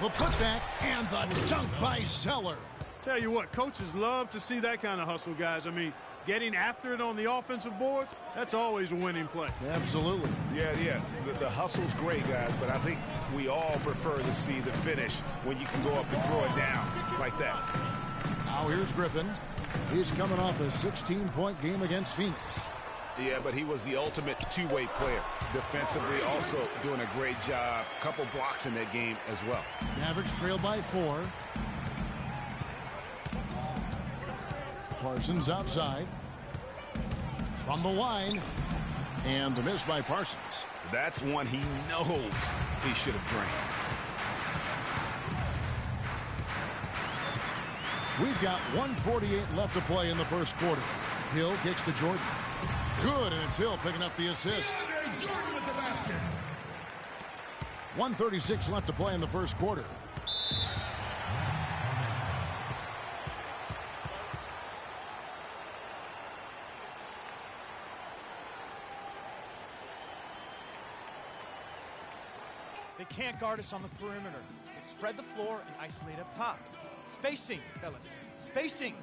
The putback and the dunk by Zeller. Tell you what, coaches love to see that kind of hustle, guys. I mean, getting after it on the offensive boards, that's always a winning play. Absolutely. Yeah. The hustle's great, guys, but I think we all prefer to see the finish when you can go up and throw it down like that. Now here's Griffin. He's coming off a 16-point game against Phoenix. Yeah, but he was the ultimate two-way player. Defensively, also doing a great job. Couple blocks in that game as well. Mavericks trail by 4. Parsons outside. From the line. And the miss by Parsons. That's one he knows he should have drained. We've got 1:48 left to play in the first quarter. Hill kicks to Jordan. Good, and it's Hill picking up the assist. Jordan with the basket. 1:36 left to play in the first quarter. They can't guard us on the perimeter. Let's spread the floor and isolate up top. Spacing, fellas. Spacing.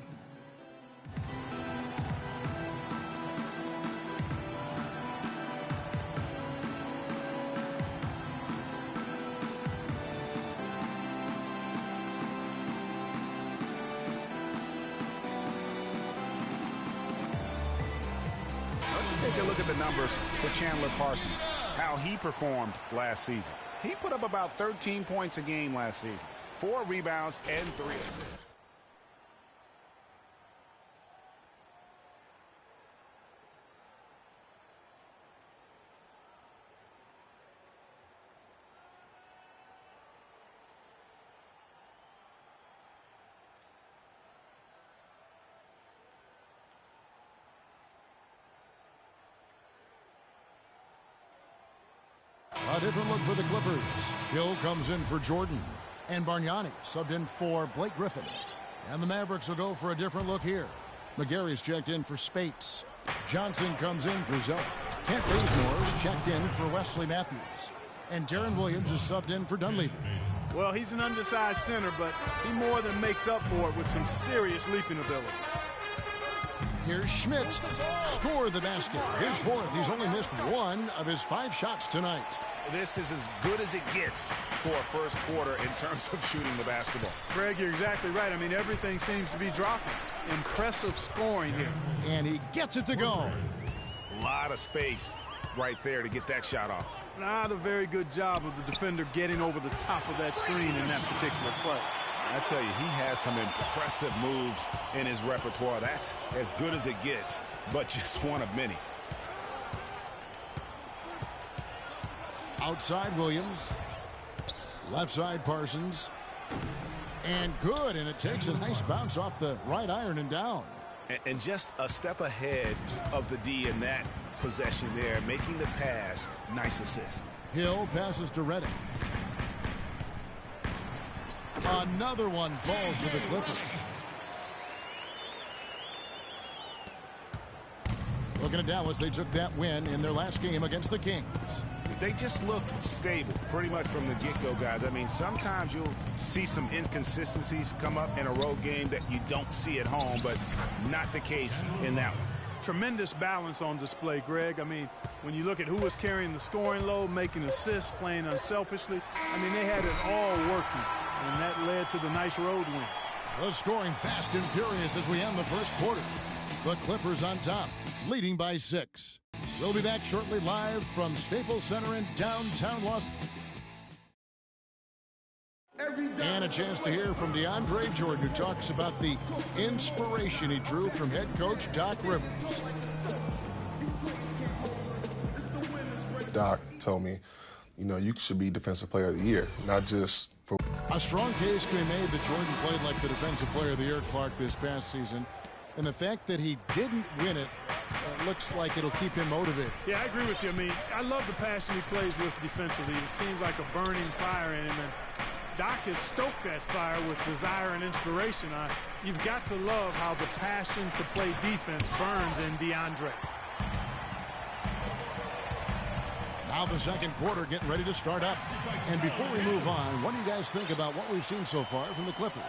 Let's take a look at the numbers for Chandler Parsons, how he performed last season. He put up about 13 points a game last season, 4 rebounds and 3 assists. different look for the Clippers. Hill comes in for Jordan. And Bargnani subbed in for Blake Griffin. And the Mavericks will go for a different look here. McGarry's checked in for Spates. Johnson comes in for Zeller. Kent Bazemore's checked in for Wesley Matthews. And Darren Williams is subbed in for Dunleavy. Well, he's an undersized center, but he more than makes up for it with some serious leaping ability. Here's Schmidt. Score the basket. His fourth. He's only missed one of his 5 shots tonight. This is as good as it gets for a first quarter in terms of shooting the basketball. Greg, you're exactly right. I mean, everything seems to be dropping. Impressive scoring here. And he gets it to go. A lot of space right there to get that shot off. Not a very good job of the defender getting over the top of that screen in that particular play. I tell you, he has some impressive moves in his repertoire. That's as good as it gets, but just one of many. Outside Williams. Left side Parsons. And good, and it takes a nice bounce off the right iron and down. And just a step ahead of the D in that possession there, making the pass. Nice assist. Hill passes to Redding. Another one falls to the Clippers. Looking at Dallas, they took that win in their last game against the Kings. They just looked stable pretty much from the get-go, guys. I mean, sometimes you'll see some inconsistencies come up in a road game that you don't see at home, but not the case in that one. Tremendous balance on display, Greg. I mean, when you look at who was carrying the scoring load, making assists, playing unselfishly, I mean, they had it all working, and that led to the nice road win. The scoring fast and furious as we end the first quarter. The Clippers on top, leading by 6. We'll be back shortly live from Staples Center in downtown Los Angeles. And a chance to hear from DeAndre Jordan, who talks about the inspiration he drew from head coach Doc Rivers. Doc told me, you know, you should be Defensive Player of the Year, not just for... A strong case can be made that Jordan played like the Defensive Player of the Year, Clark, this past season. And the fact that he didn't win it looks like it'll keep him motivated. Yeah, I agree with you. I mean, I love the passion he plays with defensively. It seems like a burning fire in him. And Doc has stoked that fire with desire and inspiration. You've got to love how the passion to play defense burns in DeAndre. Now the second quarter getting ready to start up. And before we move on, what do you guys think about what we've seen so far from the Clippers?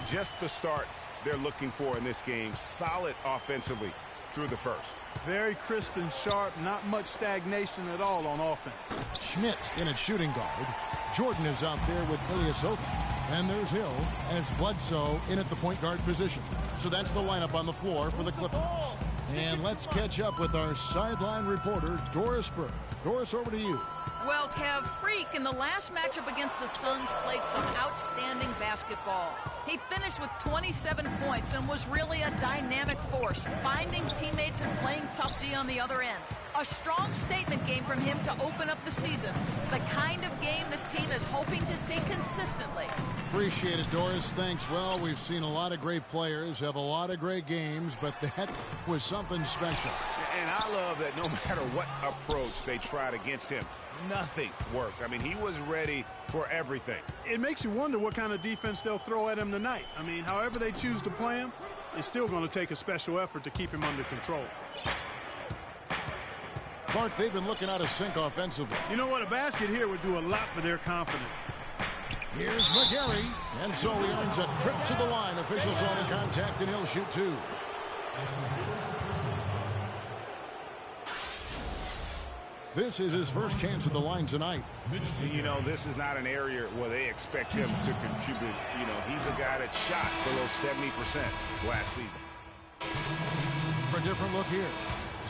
Just the start they're looking for in this game. Solid offensively through the first. Very crisp and sharp. Not much stagnation at all on offense. Schmidt in at shooting guard. Jordan is out there with Ilyasova. And there's Hill, and it's Bledsoe in at the point guard position. So that's the lineup on the floor for the Clippers. And let's catch up with our sideline reporter, Doris Burke. Doris, over to you. Well, Kev, Freak in the last matchup against the Suns played some outstanding basketball. He finished with 27 points and was really a dynamic force, finding teammates and playing tough D on the other end. A strong statement game from him to open up the season. The kind of game this team is hoping to see consistently. Appreciate it, Doris. Thanks. Well, we've seen a lot of great players have a lot of great games, but that was something special. And I love that no matter what approach they tried against him, nothing worked. I mean, he was ready for everything. It makes you wonder what kind of defense they'll throw at him tonight. I mean, however they choose to play him, it's still going to take a special effort to keep him under control. Clark, they've been looking out of sync offensively. You know what? A basket here would do a lot for their confidence. Here's McGarry, and so he earns a trip to the line. Officials on the contact, and he'll shoot 2. This is his first chance at the line tonight. You know, this is not an area where they expect him to contribute. You know, he's a guy that shot below 70% last season. For a different look here.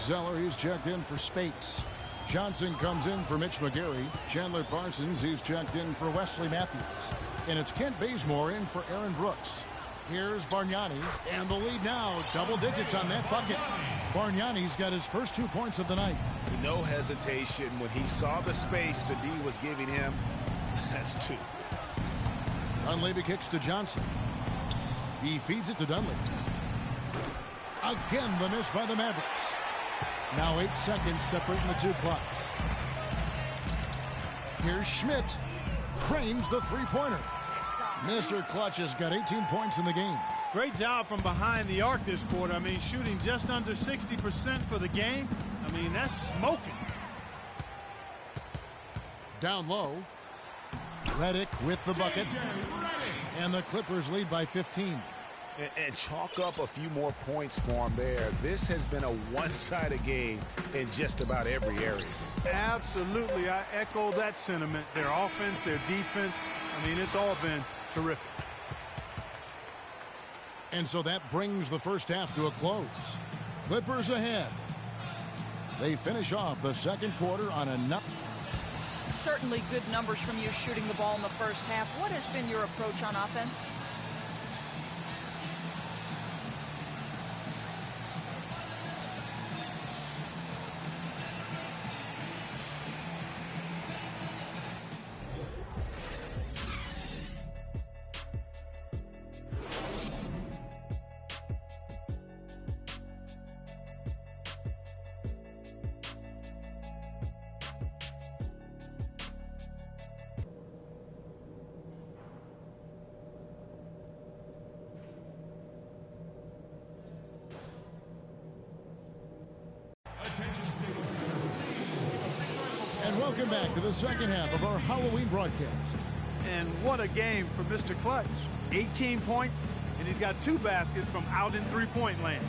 Zeller, he's checked in for Spates. Johnson comes in for Mitch McGarry. Chandler Parsons, he's checked in for Wesley Matthews. And it's Kent Bazemore in for Aaron Brooks. Here's Bargnani, and the lead now, double digits on that bucket. Bargnani's got his first 2 points of the night. No hesitation when he saw the space the D was giving him. That's 2. Dunleavy kicks to Johnson. He feeds it to Dunleavy. Again, the miss by the Mavericks. Now 8 seconds separating the 2 clocks. Here's Schmidt. Cranes the three-pointer. Mr. Clutch has got 18 points in the game. Great job from behind the arc this quarter. I mean, shooting just under 60% for the game. I mean, that's smoking. Down low. Redick with the bucket. And the Clippers lead by 15. And chalk up a few more points for him there. This has been a one-sided game in just about every area. Absolutely. I echo that sentiment. Their offense, their defense. I mean, it's all been terrific. And so that brings the first half to a close. Clippers ahead. They finish off the second quarter on a... Certainly good numbers from you shooting the ball in the first half. What has been your approach on offense? And welcome back to the second half of our Halloween broadcast. And what a game for Mr. Clutch. 18 points, and he's got 2 baskets from out in three-point land.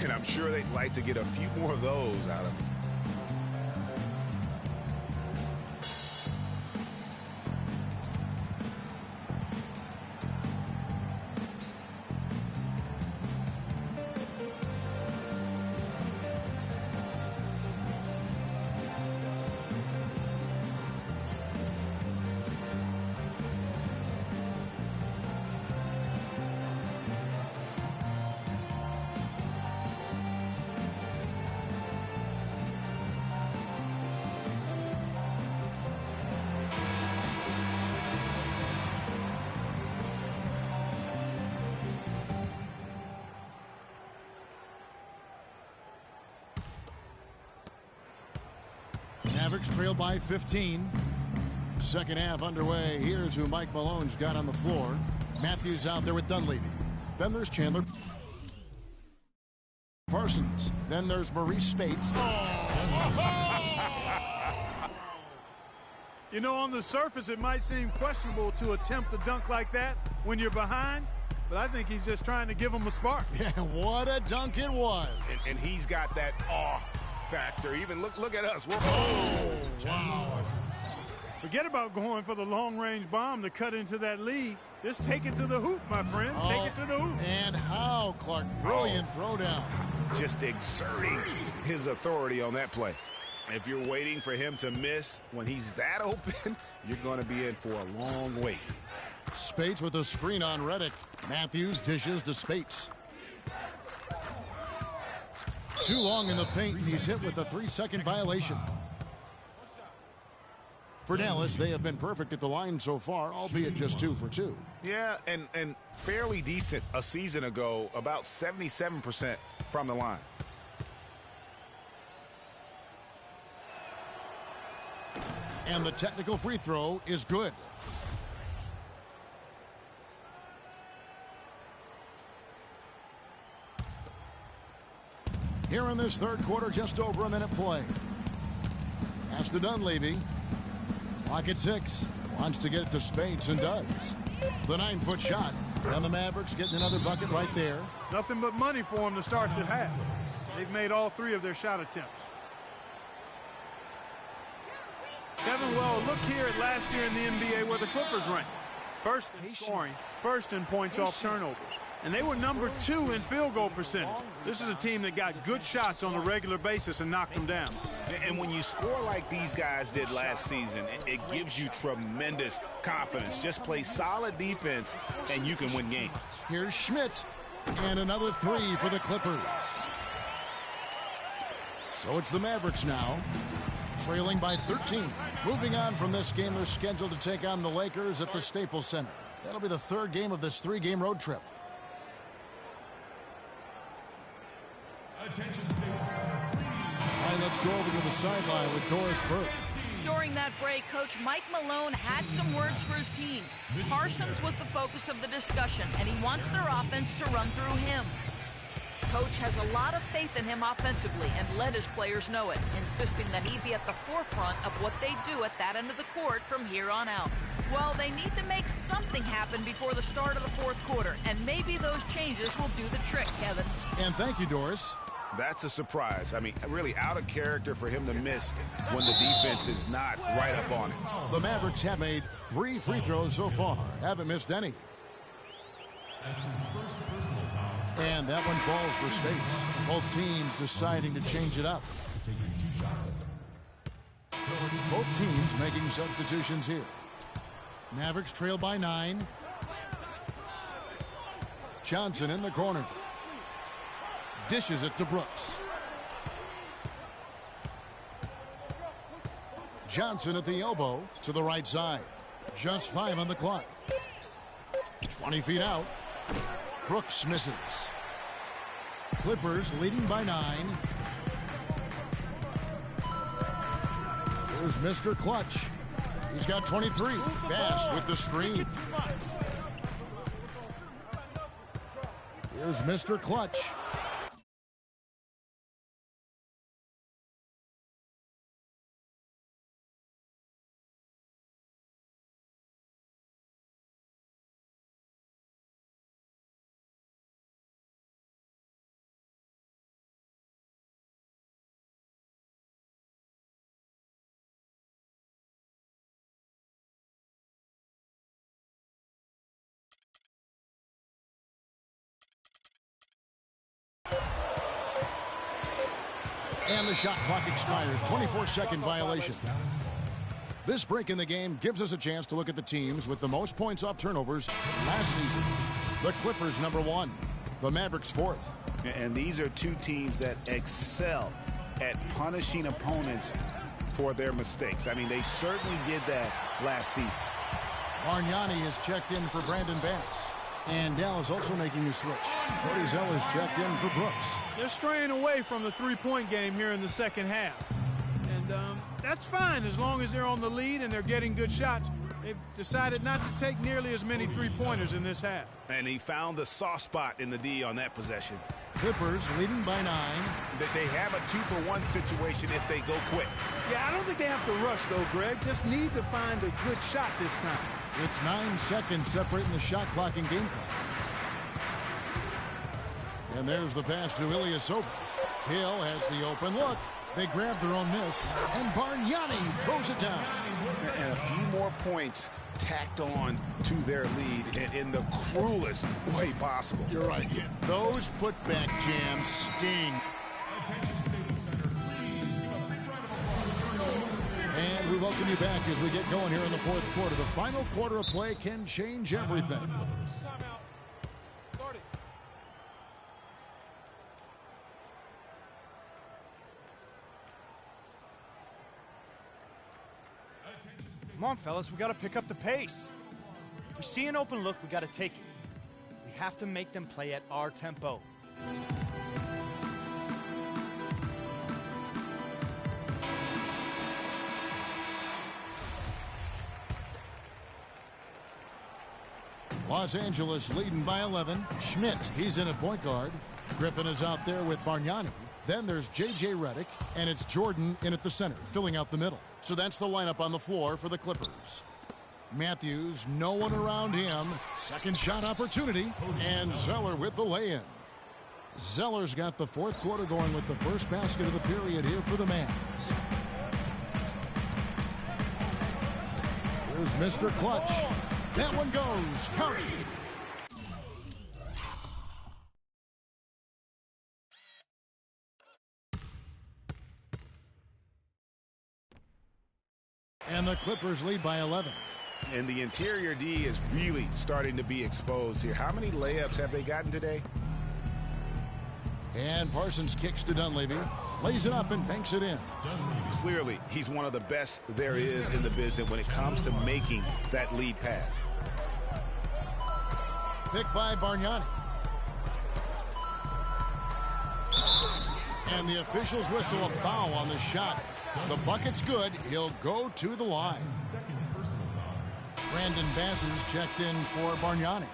And I'm sure they'd like to get a few more of those out of him. Mavericks trail by 15. Second half underway. Here's who Mike Malone's got on the floor. Matthews out there with Dunleavy. Then there's Chandler Parsons. Then there's Maurice Spates. You know, on the surface, it might seem questionable to attempt a dunk like that when you're behind, but I think he's just trying to give him a spark. Yeah, what a dunk it was. And he's got that awe factor. Even look at us. We're wow. Forget about going for the long-range bomb to cut into that lead. Just take it to the hoop, my friend. Take it to the hoop. And how, Clark? Brilliant throwdown. Just exerting his authority on that play. If you're waiting for him to miss when he's that open, you're going to be in for a long wait. Spates with a screen on Redick. Matthews dishes to Spates. Too long in the paint, and he's hit with a 3-second violation. For Dallas, they have been perfect at the line so far, albeit just 2 for 2. Yeah, and fairly decent a season ago, about 77% from the line. And the technical free throw is good. Here in this third quarter, just over a minute play. Pass to Dunleavy. Clock at 6. Wants to get it to Spates and does. The 9-foot shot. And the Mavericks getting another bucket right there. Nothing but money for them to start the half. They've made all 3 of their shot attempts. Kevin, well, look here at last year in the NBA where the Clippers ranked. First in scoring, first in points off turnovers. And they were number 2 in field goal percentage. This is a team that got good shots on a regular basis and knocked them down. And when you score like these guys did last season, it gives you tremendous confidence. Just play solid defense, and you can win games. Here's Schmidt. And another 3 for the Clippers. So it's the Mavericks now, trailing by 13. Moving on from this game, they're scheduled to take on the Lakers at the Staples Center. That'll be the 3rd game of this 3-game road trip. All right, let's go over to the sideline with Doris Burke. During that break, Coach Mike Malone had some words for his team. Parsons was the focus of the discussion, and he wants their offense to run through him. Coach has a lot of faith in him offensively and let his players know it, insisting that he be at the forefront of what they do at that end of the court from here on out. Well, they need to make something happen before the start of the fourth quarter, and maybe those changes will do the trick, Kevin. And thank you, Doris. That's a surprise. I mean, really out of character for him to miss when the defense is not right up on it. The Mavericks have made 3 free throws so far. Haven't missed any. And that one falls for States. Both teams deciding to change it up. Both teams making substitutions here. Mavericks trail by 9. Johnson in the corner. Dishes it to Brooks. Johnson at the elbow to the right side. Just 5 on the clock. 20 feet out. Brooks misses. Clippers leading by 9. Here's Mr. Clutch. He's got 23. Bass with the screen. Here's Mr. Clutch. And the shot clock expires. 24-second violation. This break in the game gives us a chance to look at the teams with the most points off turnovers last season. The Clippers, number 1. The Mavericks, 4th. And these are two teams that excel at punishing opponents for their mistakes. I mean, they certainly did that last season. Bargnani is checked in for Brandon Bass. And Dallas also making a switch. Cody Zeller's checked in for Brooks. They're straying away from the three-point game here in the second half. And that's fine as long as they're on the lead and they're getting good shots. They've decided not to take nearly as many three-pointers in this half. And he found the soft spot in the D on that possession. Clippers leading by 9. They have a 2-for-1 situation if they go quick. Yeah, I don't think they have to rush, though, Greg. Just need to find a good shot this time. It's 9 seconds separating the shot clock and game clock. And there's the pass to Ilyasova. Hill has the open look. They grab their own miss, and Bargnani throws it down. And a few more points tacked on to their lead in the cruelest way possible. You're right. Yeah, those putback jams sting. And we welcome you back as we get going here in the fourth quarter. The final quarter of play can change everything. Come on, fellas, we got to pick up the pace. If we see an open look, we got to take it. We have to make them play at our tempo. Los Angeles leading by 11. Schmidt, he's in at point guard. Griffin is out there with Bargnani. Then there's J.J. Redick, and it's Jordan in at the center, filling out the middle. So that's the lineup on the floor for the Clippers. Matthews, no one around him. Second shot opportunity, and Zeller with the lay-in. Zeller's got the fourth quarter going with the first basket of the period here for the Mavs. Here's Mr. Clutch. That one goes. Curry. And the Clippers lead by 11. And the interior D is really starting to be exposed here. How many layups have they gotten today? And Parsons kicks to Dunleavy, lays it up and banks it in. Clearly, he's one of the best there is in the business when it comes to making that lead pass. Picked by Bargnani. And the officials whistle a foul on the shot. The bucket's good. He'll go to the line. Brandon Bass is checked in for Bargnani.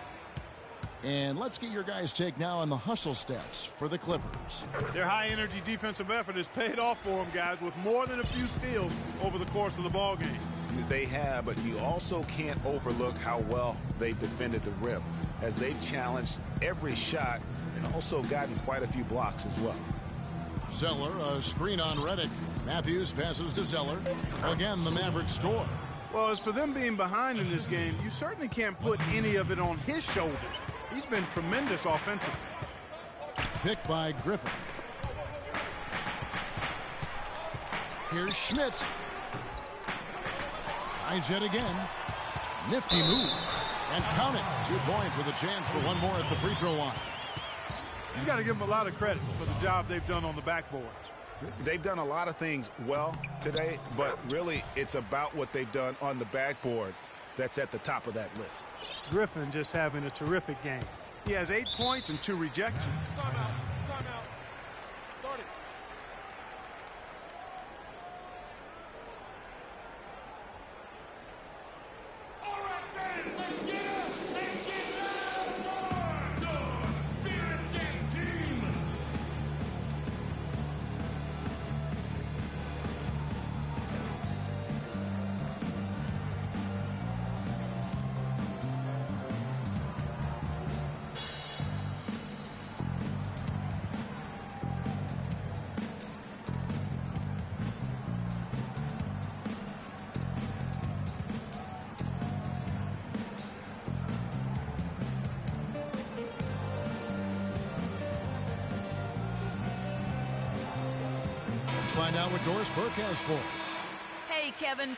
And let's get your guys' take now on the hustle stats for the Clippers. Their high-energy defensive effort has paid off for them, guys, with more than a few steals over the course of the ballgame. They have, but you also can't overlook how well they've defended the rim, as they've challenged every shot and also gotten quite a few blocks as well. Zeller, a screen on Redick. Matthews passes to Zeller. Again, the Mavericks score. Well, as for them being behind in this game, you certainly can't put any of it on his shoulders. He's been tremendous offensively. Picked by Griffin. Here's Schmidt. Tries yet again. Nifty move. And count it. 2 points with a chance for one more at the free throw line. You got to give them a lot of credit for the job they've done on the backboard. They've done a lot of things well today, but really it's about what they've done on the backboard that's at the top of that list. Griffin just having a terrific game. He has 8 points and 2 rejections. Timeout. Start it. All right, then, let's get up and get loud for the Spirit Dance team. Find out what Doris Burke has for us. Hey, Kevin.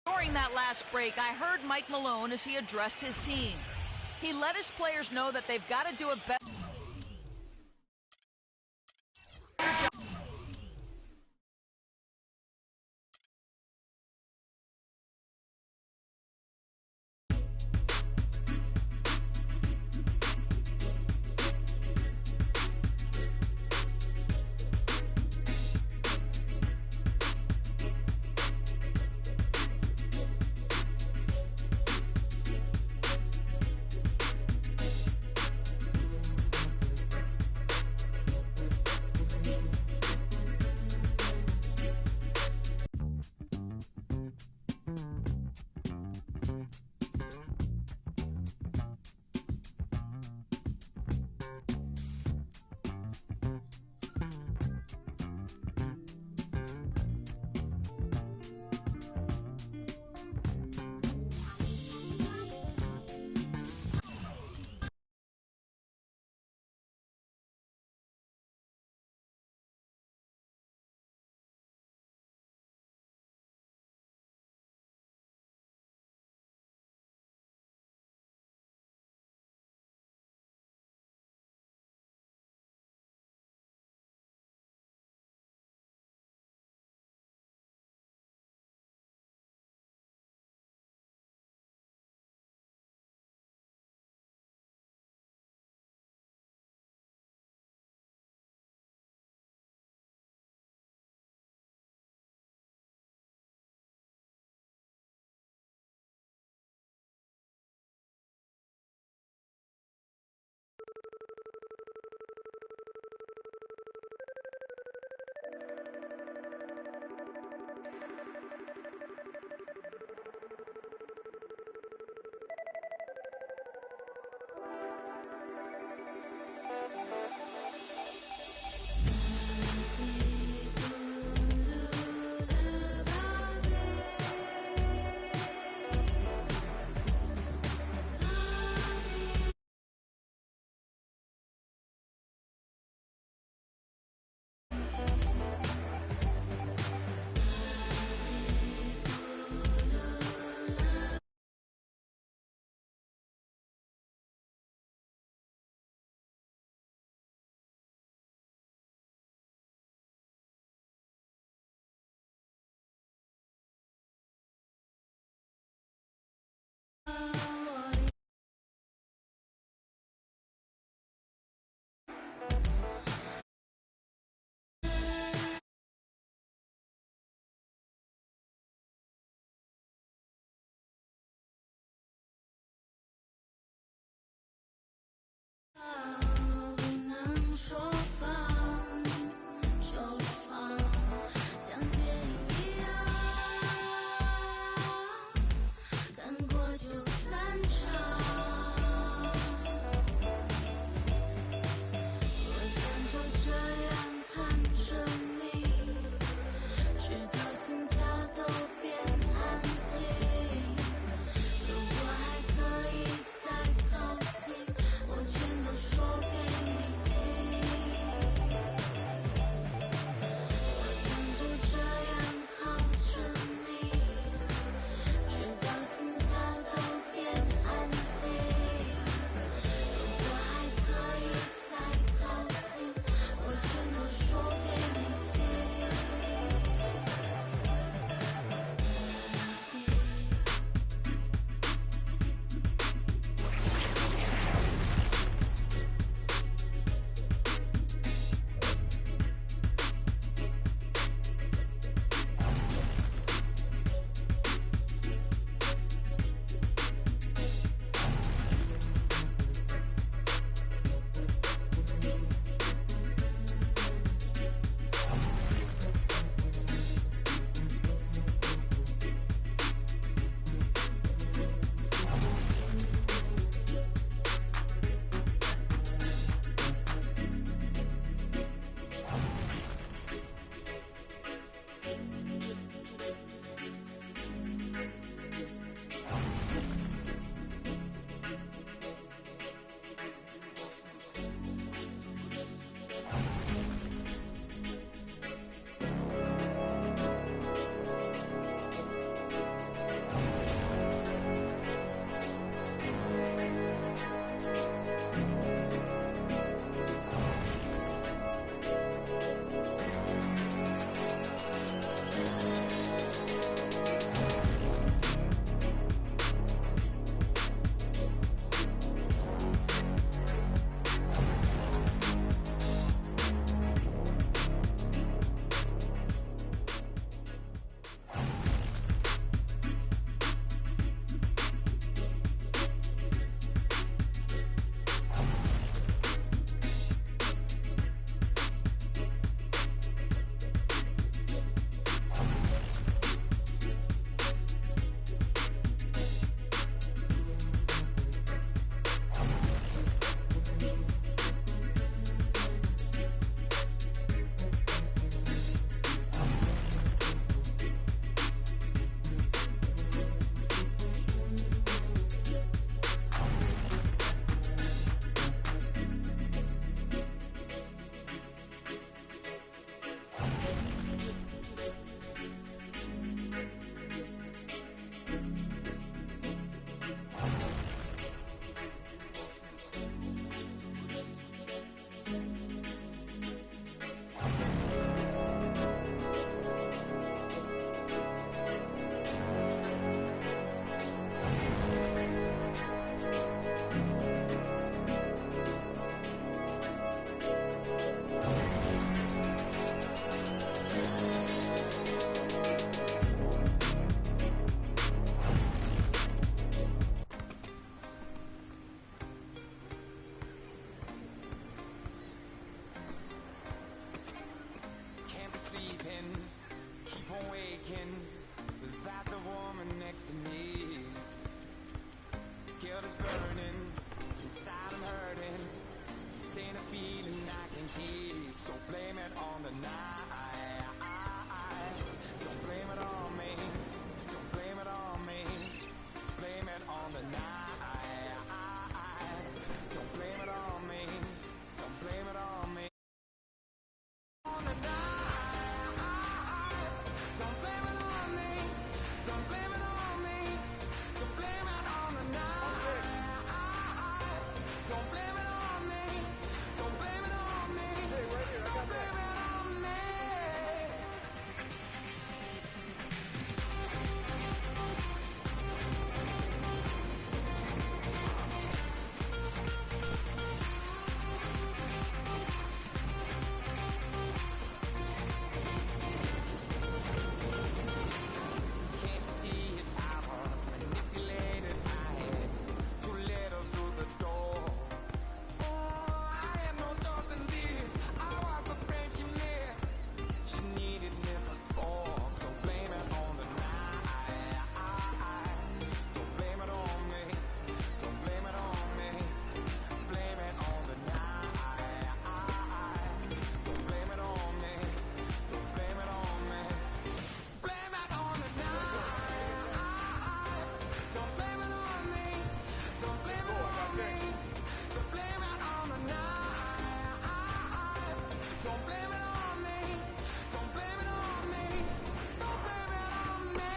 During that last break, I heard Mike Malone as he addressed his team. He let his players know that they've got to do a better guilt is burning, inside I'm hurting. This ain't a feeling I can keep, so blame it on the night. Don't blame it on me, don't blame it on me. Blame it on the night. Don't blame it on me, don't blame it on me. On the night. Don't blame it on me, don't blame it on me. So blame it on the night. Don't blame it on me, don't blame it on me. Don't blame it on me. Can't see it, I was manipulated. I had too little through the door. Oh, I had no choice in this. I was the friend she missed. She needed me to talk, so blame it on the night. Don't blame it on me, don't blame it on me. Blame it on the night. Don't blame it on me, don't blame it on me. Blame it on the night. Don't blame it on me, don't blame it on me. So blame it on the night. Don't blame it on me, don't blame it on me. Don't blame it on me.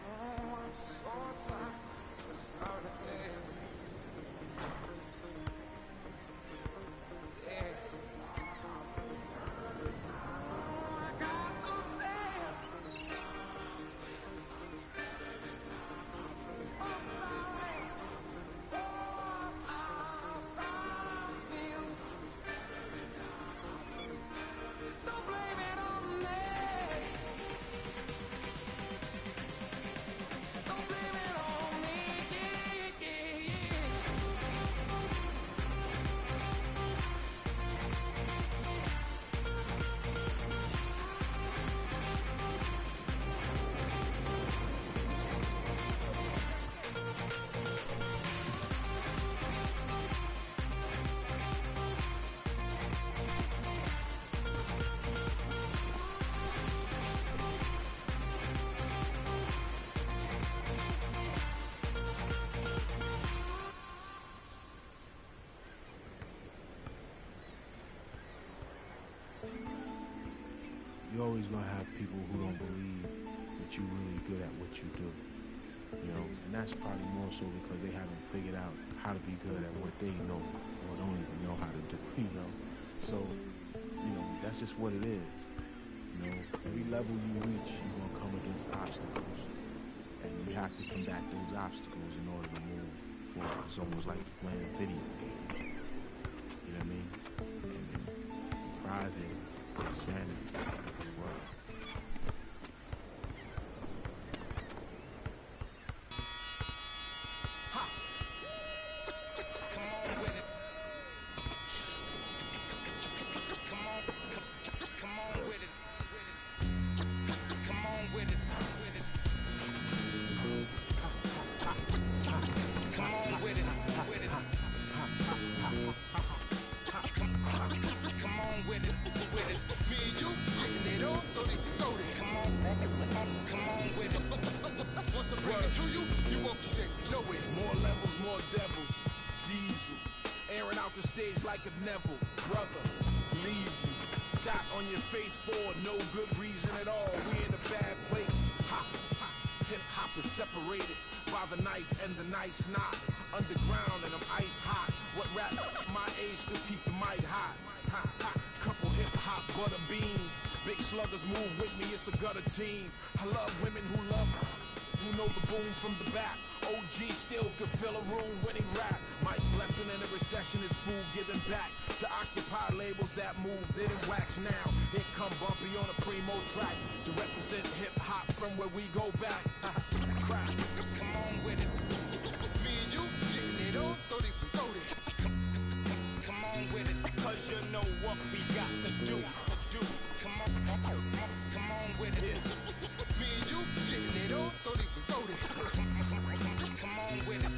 Oh, I'm so sorry. Yeah. Oh, I got to say it. I'm sorry. Oh, I promise. Don't blame it on me. Don't blame it on me. Yeah. You're always going to have people who don't believe that you're really good at what you do, you know, and that's probably more so because they haven't figured out how to be good at what they know or don't even know how to do, you know. So, you know, that's just what it is. You know, every level you reach, you're going to come against obstacles, and you have to combat those obstacles in order to move forward. It's almost like playing a video game, you know what I mean? And the prize is insanity as well. More levels, more devils. Diesel, airing out the stage like a Neville. Brother, leave you. Dot on your face for no good reason at all. We in a bad place. Ha, ha. Hip hop is separated by the nice and the nice not. Underground and I'm ice hot. What rap my age still keep the mic hot. Ha, ha. Couple hip hop butter beans. Big sluggers move with me, it's a gutter team. I love women who know the boom from the back. OG still could fill a room when he rap. Mike Blessing in a recession is food giving back to occupy labels that move, didn't wax now. Here come Bumpy on a primo track to represent hip-hop from where we go back. Crap, come on with it. Me and you getting it on, don't even go there. Come on with it, cause you know what we got to do. Come on with it. Me and you getting it on, don't even go there. Come on with it.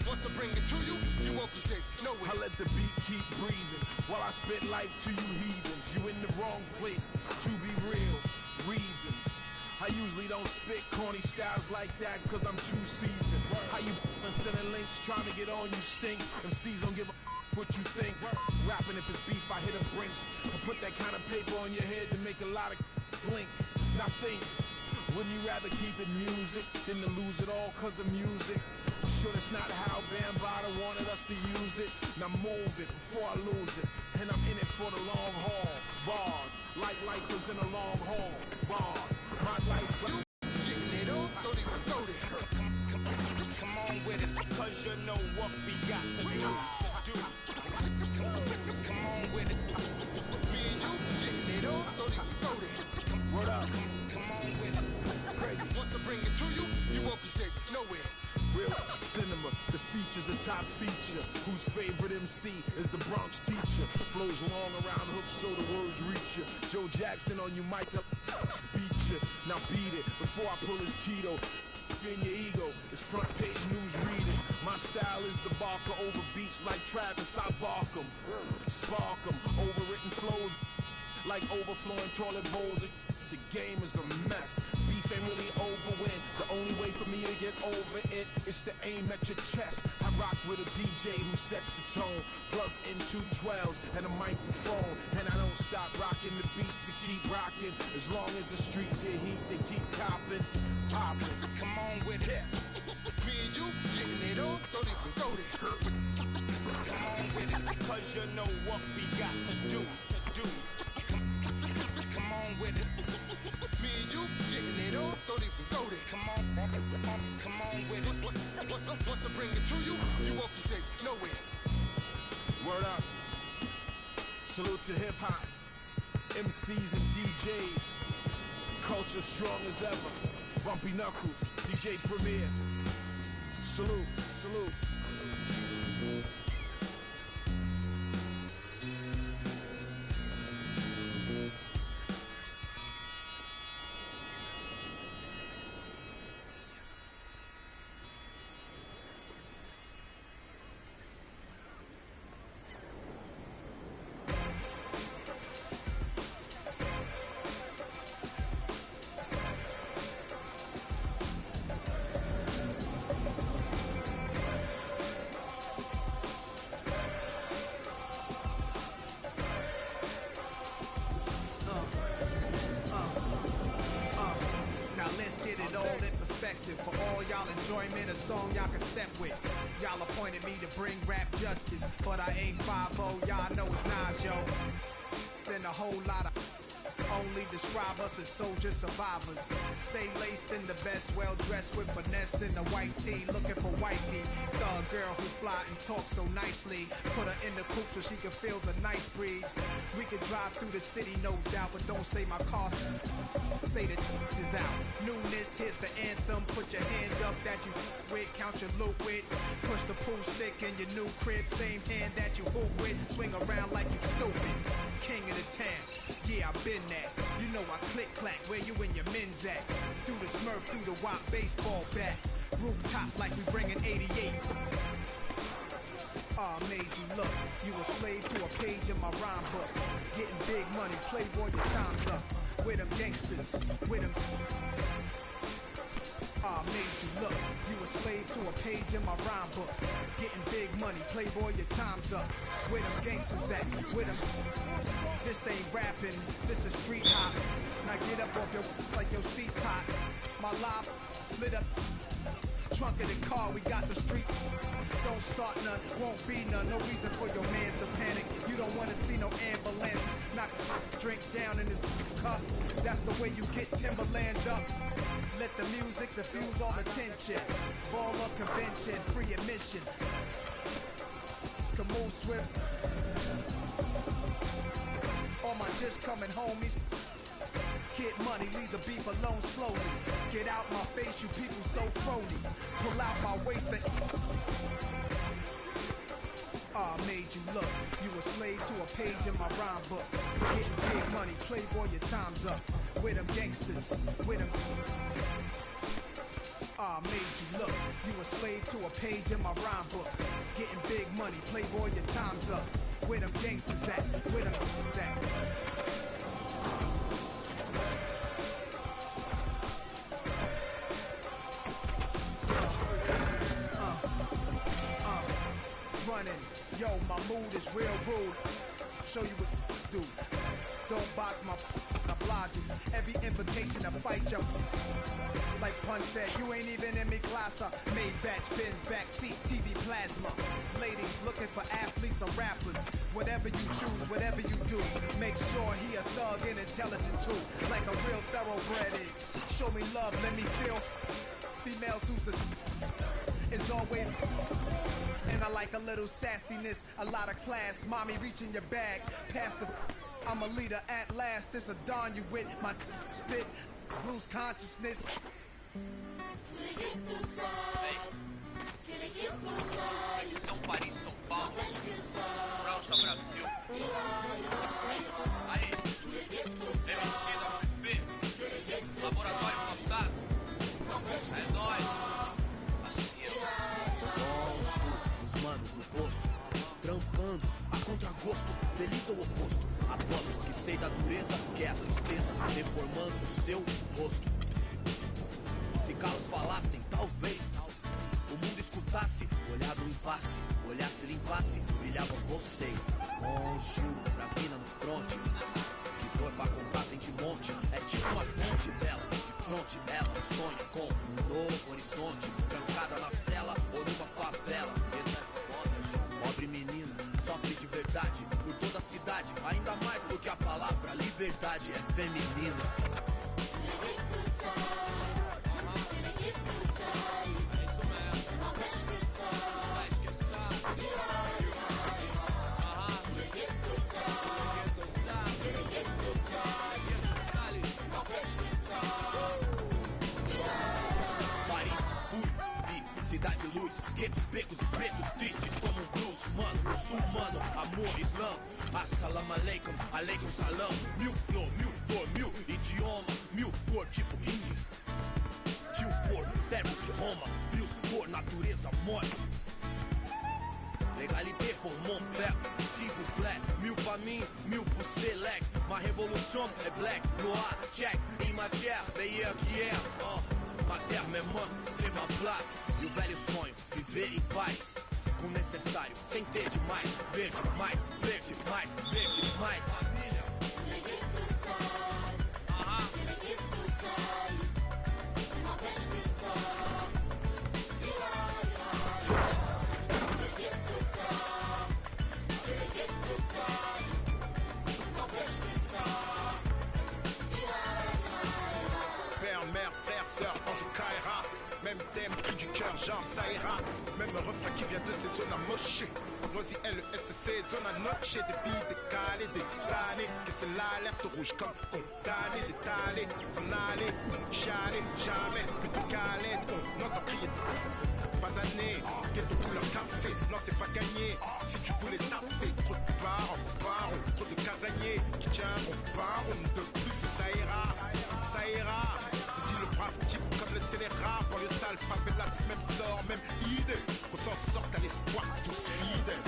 Once I bring it to you, you won't be safe nowhere. I let the beat keep breathing while I spit life to you heathens. You in the wrong place, to be real, reasons. I usually don't spit corny styles like that cause I'm too seasoned. How you sending links trying to get on, you stink. MCs don't give a what you think. Rapping if it's beef, I hit a brinks. I put that kind of paper on your head to make a lot of blink. Now think, wouldn't you rather keep it music than to lose it all cause of music? I'm sure that's not how Bambaataa wanted us to use it. Now move it before I lose it. And I'm in it for the long haul. Bars, like life was in a long haul. Bar, my life. You getting it on, don't even go there. Come on with it, cause you know what we got to do. Come on with it. Me and you getting it on, don't even go there. Word up, come on with it. Crazy. Once I bring it to you, you won't be safe nowhere. Real cinema, the feature's a top feature. Whose favorite MC is the Bronx teacher? Flows long around hooks so the words reach you. Joe Jackson on you, Mike up, beat you. Now beat it before I pull his Tito. In your ego, it's front page news reading. My style is the barker over beats like Travis, I bark 'em. Spark 'em, overwritten flows like overflowing toilet bowls. The game is a mess. Beef ain't really over when the only way for me to get over it is to aim at your chest. I rock with a DJ who sets the tone, plugs in 212s and a microphone, and I don't stop rocking the beats and keep rocking. As long as the streets hear heat, they keep copping, popping. Come on with it. Me and you getting it on, don't even go there. Come on with it, cause you know what we got to do. Come on with it. Me and you getting it on, don't even go there. Come on with it. Once I bring it to you, you won't be safe nowhere. Word up. Salute to hip hop, MCs and DJs. Culture strong as ever. Bumpy Knuckles, DJ Premier. Salute, salute. For all y'all enjoyment, a song y'all can step with. Y'all appointed me to bring rap justice, but I ain't 5-0, y'all know it's Nas, yo. Then a whole lot of only describe us as soldier survivors. Stay laced in the best, well dressed with finesse in the white tee, looking for wifey. Thug girl who fly and talk so nicely. Put her in the coupe so she can feel the nice breeze. We can drive through the city, no doubt, but don't say my car. Say the is out. Newness, here's the anthem. Put your hand up that you with, count your loot with. Push the pool stick in your new crib, same hand that you hoop with. Swing around like you stupid. King of the town, yeah, I've been that. You know I click clack, where you and your men's at. Through the Smurf, through the WAP baseball bat. Rooftop like we bringing 88. Made you look. You a slave to a page in my rhyme book. Getting big money, playboy, your time's up. With them gangsters, with them. Made you look. You a slave to a page in my rhyme book. Getting big money, playboy, your time's up. Where them gangsters at? With them. This ain't rapping, this is street hop. Now get up off your like your seat's hot. My live lit up. Trunk of the car, we got the street. Don't start none, won't be none. No reason for your mans to panic. You don't wanna see no ambulances. Not drink down in this cup. That's the way you get Timberland up. Let the music diffuse all the tension. Ball up convention, free admission. move swift. All my just coming homies. Get money, leave the beef alone slowly. Get out my face, you people so phony. Pull out my waist and made you look. You a slave to a page in my rhyme book. Getting big money, playboy, your time's up. With them gangsters, with them. Made you look. You a slave to a page in my rhyme book. Getting big money, playboy, your time's up. Where them gangsters at? Where them at? Running. Yo, my mood is real rude. Show you what to do. Don't box my obliges. Every invitation to fight you. Like Pun said, you ain't even in me class. Made batch bins, backseat, TV plasma. Ladies looking for athletes or rappers. Whatever you choose, whatever you do, make sure he a thug and intelligent too. Like a real thoroughbred is. Show me love, let me feel. Females who's the is always. And I like a little sassiness, a lot of class. Mommy reaching your bag, past the. I'm a leader at last. This a dawn you with my spit, lose consciousness. São Paris, São Paulo, França, Brasil. Aí, MSQ da UFP, Laboratório Fantástico. É nóis. Os manos no posto, trampando a contragosto, feliz ou oposto. Aposto que sei da dureza, que é a tristeza, deformando o seu rosto. Se calos falassem, talvez o mundo escutasse, olhar do impasse, olhasse, limpasse, brilhavam vocês. Conjuro pras minas no fronte, que dor pra contar tem de monte. É tipo uma fonte dela, de fronte ela sonha com um novo horizonte, trancada na cela ou numa favela. Ele é foda, pobre menina, sofre de verdade por toda a cidade, ainda mais do que a palavra liberdade é feminina. Cidade luz, guetos, becos e pretos tristes como um blues. Mano, muçulmano, amor, islã. Assalamu alaikum, alaikum salam. Mil flor, mil cor, mil idioma, mil cor, tipo índio. Tio por, servo de Roma, frios por natureza morta. Legalité pour mon père, s'il vous plaît. Mil pra mim, mil pro select. Ma révolution é black, noir, check. Em matière, meilleur que é. Ma terre, mes mains, c'est ma plaque. E o velho sonho, viver em paz. Com o necessário, sem ter demais. Verde, mais, verde, mais, verde, mais. Família. Père, mère, frère, sœur, ange caïra. Même thème, cri du cœur, genre ça ira. Même refrain qui vient de ces zones amochées. Moisi LSC, zone à noche. Des filles décalées, des années. Que c'est l'alerte rouge comme condamné, détalé. S'en aller, chialer, jamais. Plus de calais, on entend crier. Pas années, ghetto couleur café. Non, c'est pas gagné. Si tu voulais taper, trop de barons, trop de casaniers qui tiendront barons de plus que ça ira. Ça ira. Le brave type comme le scélérat, pour le sale favelas, même sort, même idée. Qu'on s'en sorte à l'espoir, tous fidèles.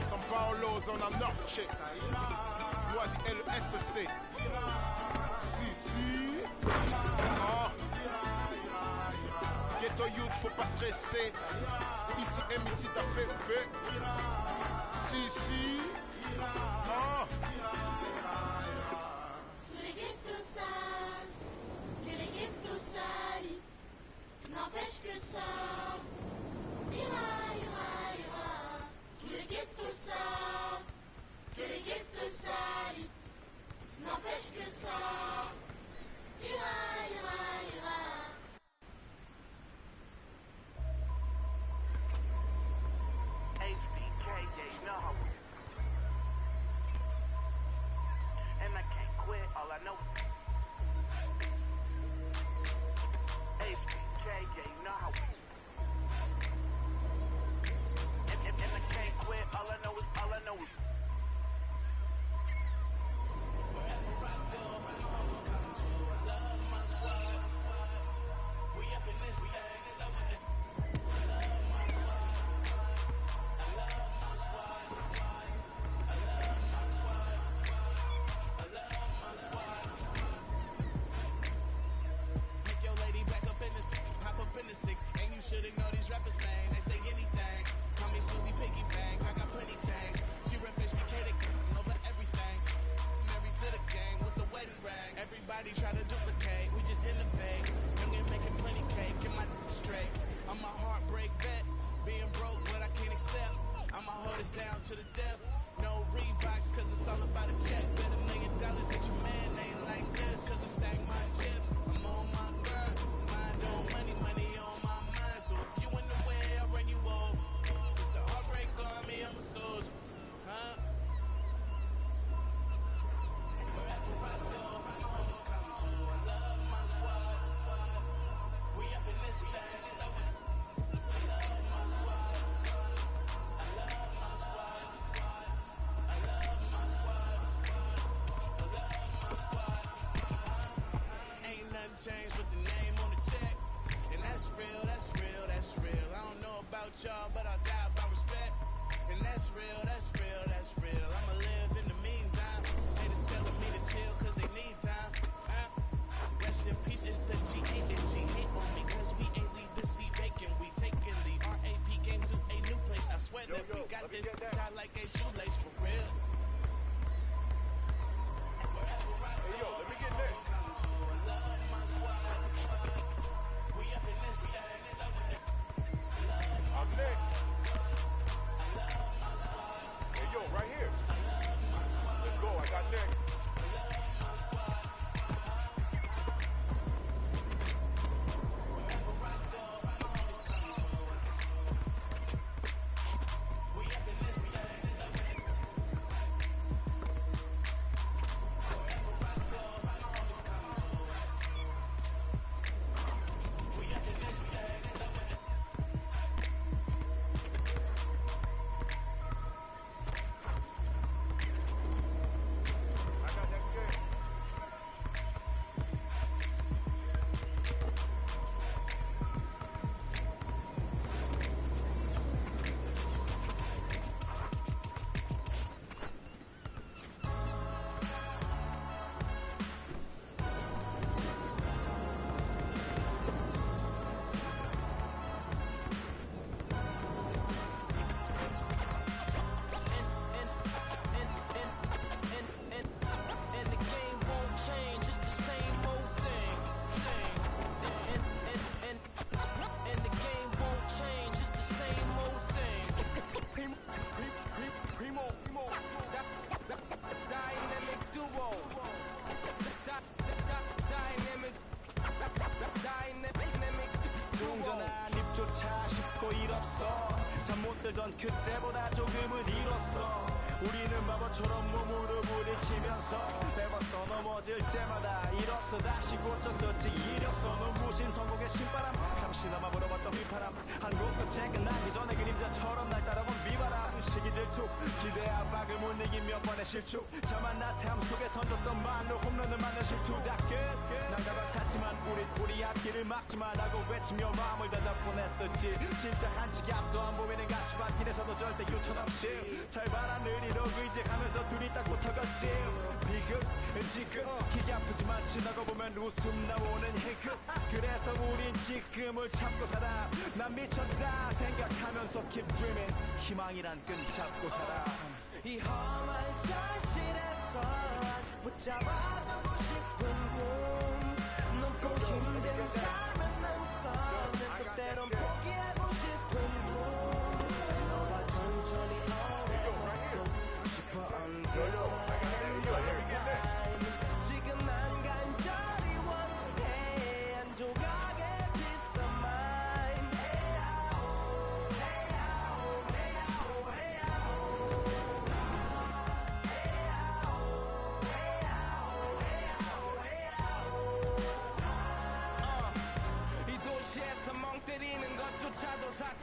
San Paolo, zona norte. Loisi LSC. Si. Ghetto youth, faut pas stresser. Ici, MC, t'as fait. Si. N'empêche que ça ira. Tous les ghettos savent que les ghettos salent. N'empêche que ça ira. HBK, yeah, no. know. HBK, you know how we. And I can't quit. All I know is. Wherever I go, my homies come to. I love my squad. We up in this thing, in love with it. I love my squad. I love my squad. I love my squad. I love my squad. Pick your lady back up in this, hop up in the six, and you should ignore these rappers, man. They say anything. Call me Susie Piggy Bang. I got plenty change. She rep HBK, they over everything. Married to the game with the wedding ring. Everybody try to duplicate. We just innovate. Young and making plenty cake. Get my straight. I'm a heartbreak vet. Being broke, what I can't accept. I'ma hold it down to the death. No Reeboks, cause it's all about a check. Bet $1 million that your man ain't like this. Cause I stack my chips. I'm on my grind. Mind on money, money on my mind. So if you in the way, I'll run you over. It's the heartbreak army, I'm a soldier. Huh? Wherever I go, my homies come to. I love my squad. We up in this thing, in love with it. I love my squad. I love my squad. I love my squad. I love my squad. Ain't nothing changed with the name on the check. And that's real, that's real, that's real. I don't know about y'all, but I die by respect. And that's real, that's real, that's real. I'ma live in the meantime. Haters telling me to chill cause they need time. Rest in peace, it's the G8 and G hate on me cause we ain't leave the seat vacant. We taking the RAP game to a new place. I swear that we got this tied like a shoelace for real. Hey yo, let me get this. I love my squad. We up in this thing, in love with it. I love my squad. I love my squad. Hey yo, right here. I love my squad. Let's go, I got next. I love my squad. Wherever I go, my homies come to. We up in this thing, in love with it. Wherever I go, my homies come to. We up in this thing, in love with it. I got that good. And the game won't change, it's the same old thing. And the game won't change, it's the same old thing. Primo, dynamic duo. Dynamic 동전한 입조차 쉽고 일 없어 잠 못 들던 그때보다 조금은 일었어 우리는 바보처럼 몸으로 부딪히면서 배웠어 넘어질 때마다 일었어 다시 고쳤었지 이력서는 무신 성공의 신바람 잠시나마 불어봤던 휘파람 한국 끝에 끝나기 전에 그림자처럼 날 따라온 비바람 시기 질투 기대 압박을 못 이긴 몇 번의 실축 자만 나탐 속에 던졌던 말로 홈런을 맞는 실투 다 끝 난가가 탔지만 우리 앞길을 막지만 하고 외치며 마음을 다잡곤 했었지 진짜 한치 앞도 안 보이는 가시밭길에서도 절대 유턴 없이 잘 봐라 느리로 의지하면서 둘이 딱 붙어갔지 비극 지금 기가 아프지만 지나고 보면 웃음 나오는 희극 그래서 우린 지금을 참고 살아 난 미쳤다 생각하면서 keep dreaming 희망이란 끈 잡고 살아 이 험한 현실에서 아직 붙잡아두고 싶은 꿈 넘고 힘든 삶은 능선 내 속대로 포기하고 싶은 꿈 너와 천천히 어려워도 싶어 until time 지금 난 간절히 원해 한 조각의 peace of mind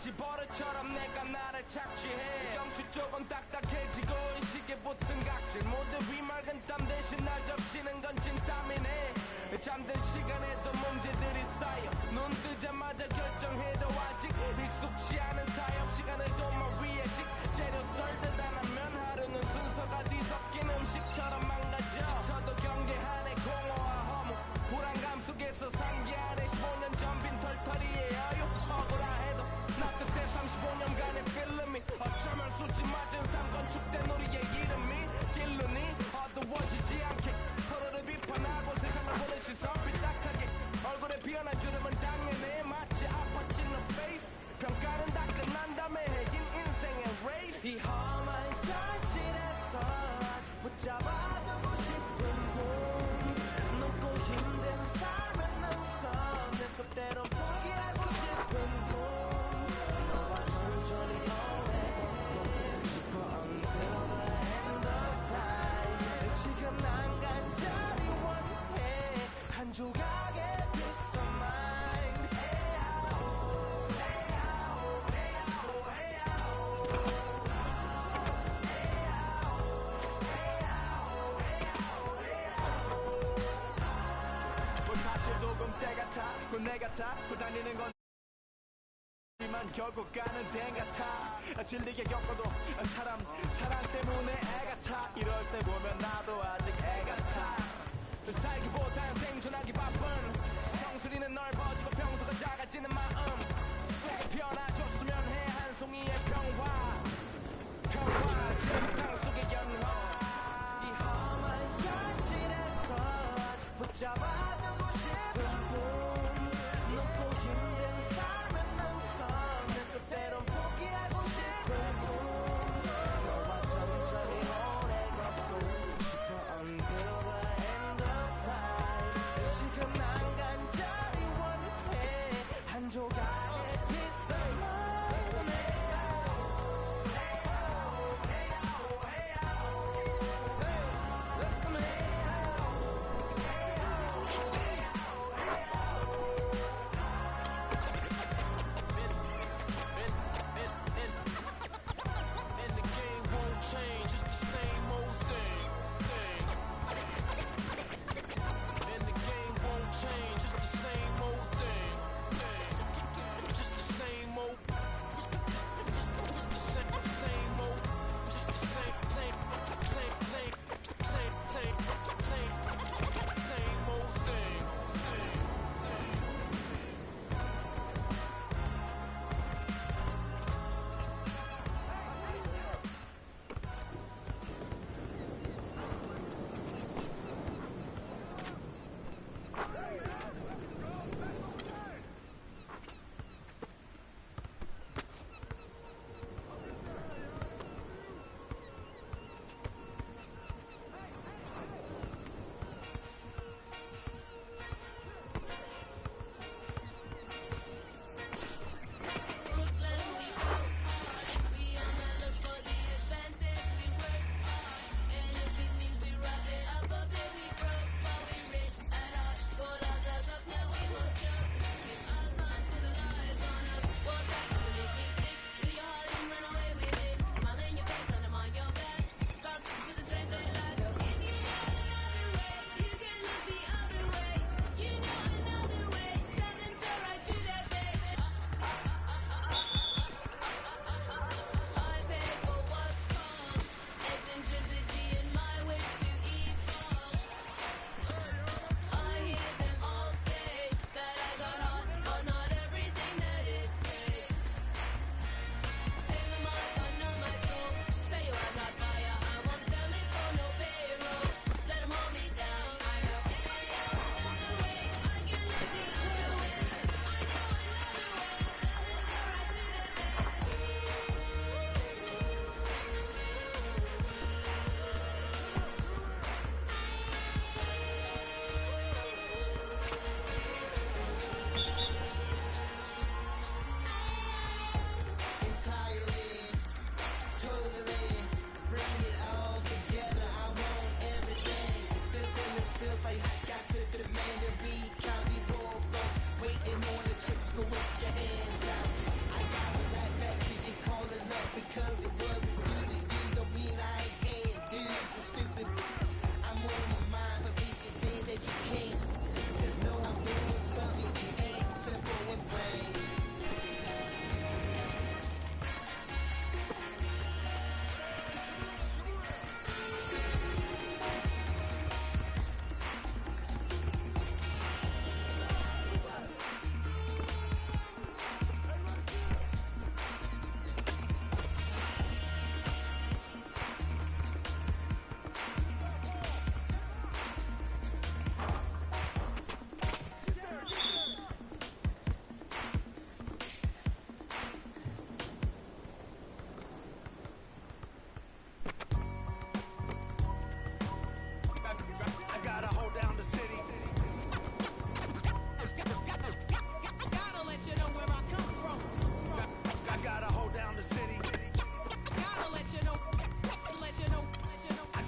마치 버릇처럼 내가 나를 착취해 경추 조금 딱딱해지고 인식에 붙은 각질 모두 위맑은 땀 대신 날 적시는 건 찐땀이네 잠든 시간에도 문제들이 쌓여 눈 뜨자마자 결정해도 아직 익숙치 않은 타협 시간을 도마 위에 식재료 썰듯 안 하면 하루는 순서가 뒤섞인 음식처럼 망가져 지쳐도 경계하네 공허와 허무 불안감 속에서 상기하네 15년 전 빈 털터리의 여유 억울해도 납득돼 35년간의 필름이 어쩌면 수지 맞은 삶 건축된 우리의 이름이 길르니 어두워지지 않게 서로를 비판하고 세상을 보는 시선 삐딱하게 얼굴에 피어난 주름은 당연해 마치 아파치는 페이스 평가는 다 끝난 다음에 해긴 인생의 레이스 이 험한 현실에서 아직 붙잡아두고 싶은 꿈 높고 힘든 삶의 능선 내 속대로 포기하고 싶은 꿈 너와 천천히 오래 걷고 싶어 until the end of time 지금 난 간절히 원해 한 조각의 peace of mind 뭐 사실 조금 때 같아 내 같아 다니는 건 만 결국 가는 데 같아 질리게 겪어도 사랑 때문에 애 같아 이럴 때 보면 나도 아직 애 같아 살기보단 생존하기 바쁜 정수리는 넓어지고 평소가 작아지는 마음 속에 피어나줬으면 해 한 송이의 평화 찜탕 속의 연화 이 험한 현실에서 아직 붙잡아두고 싶은 꿈 높고 힘든 삶의 능선 내 속대로 포기하고 싶은 꿈 너와 천천히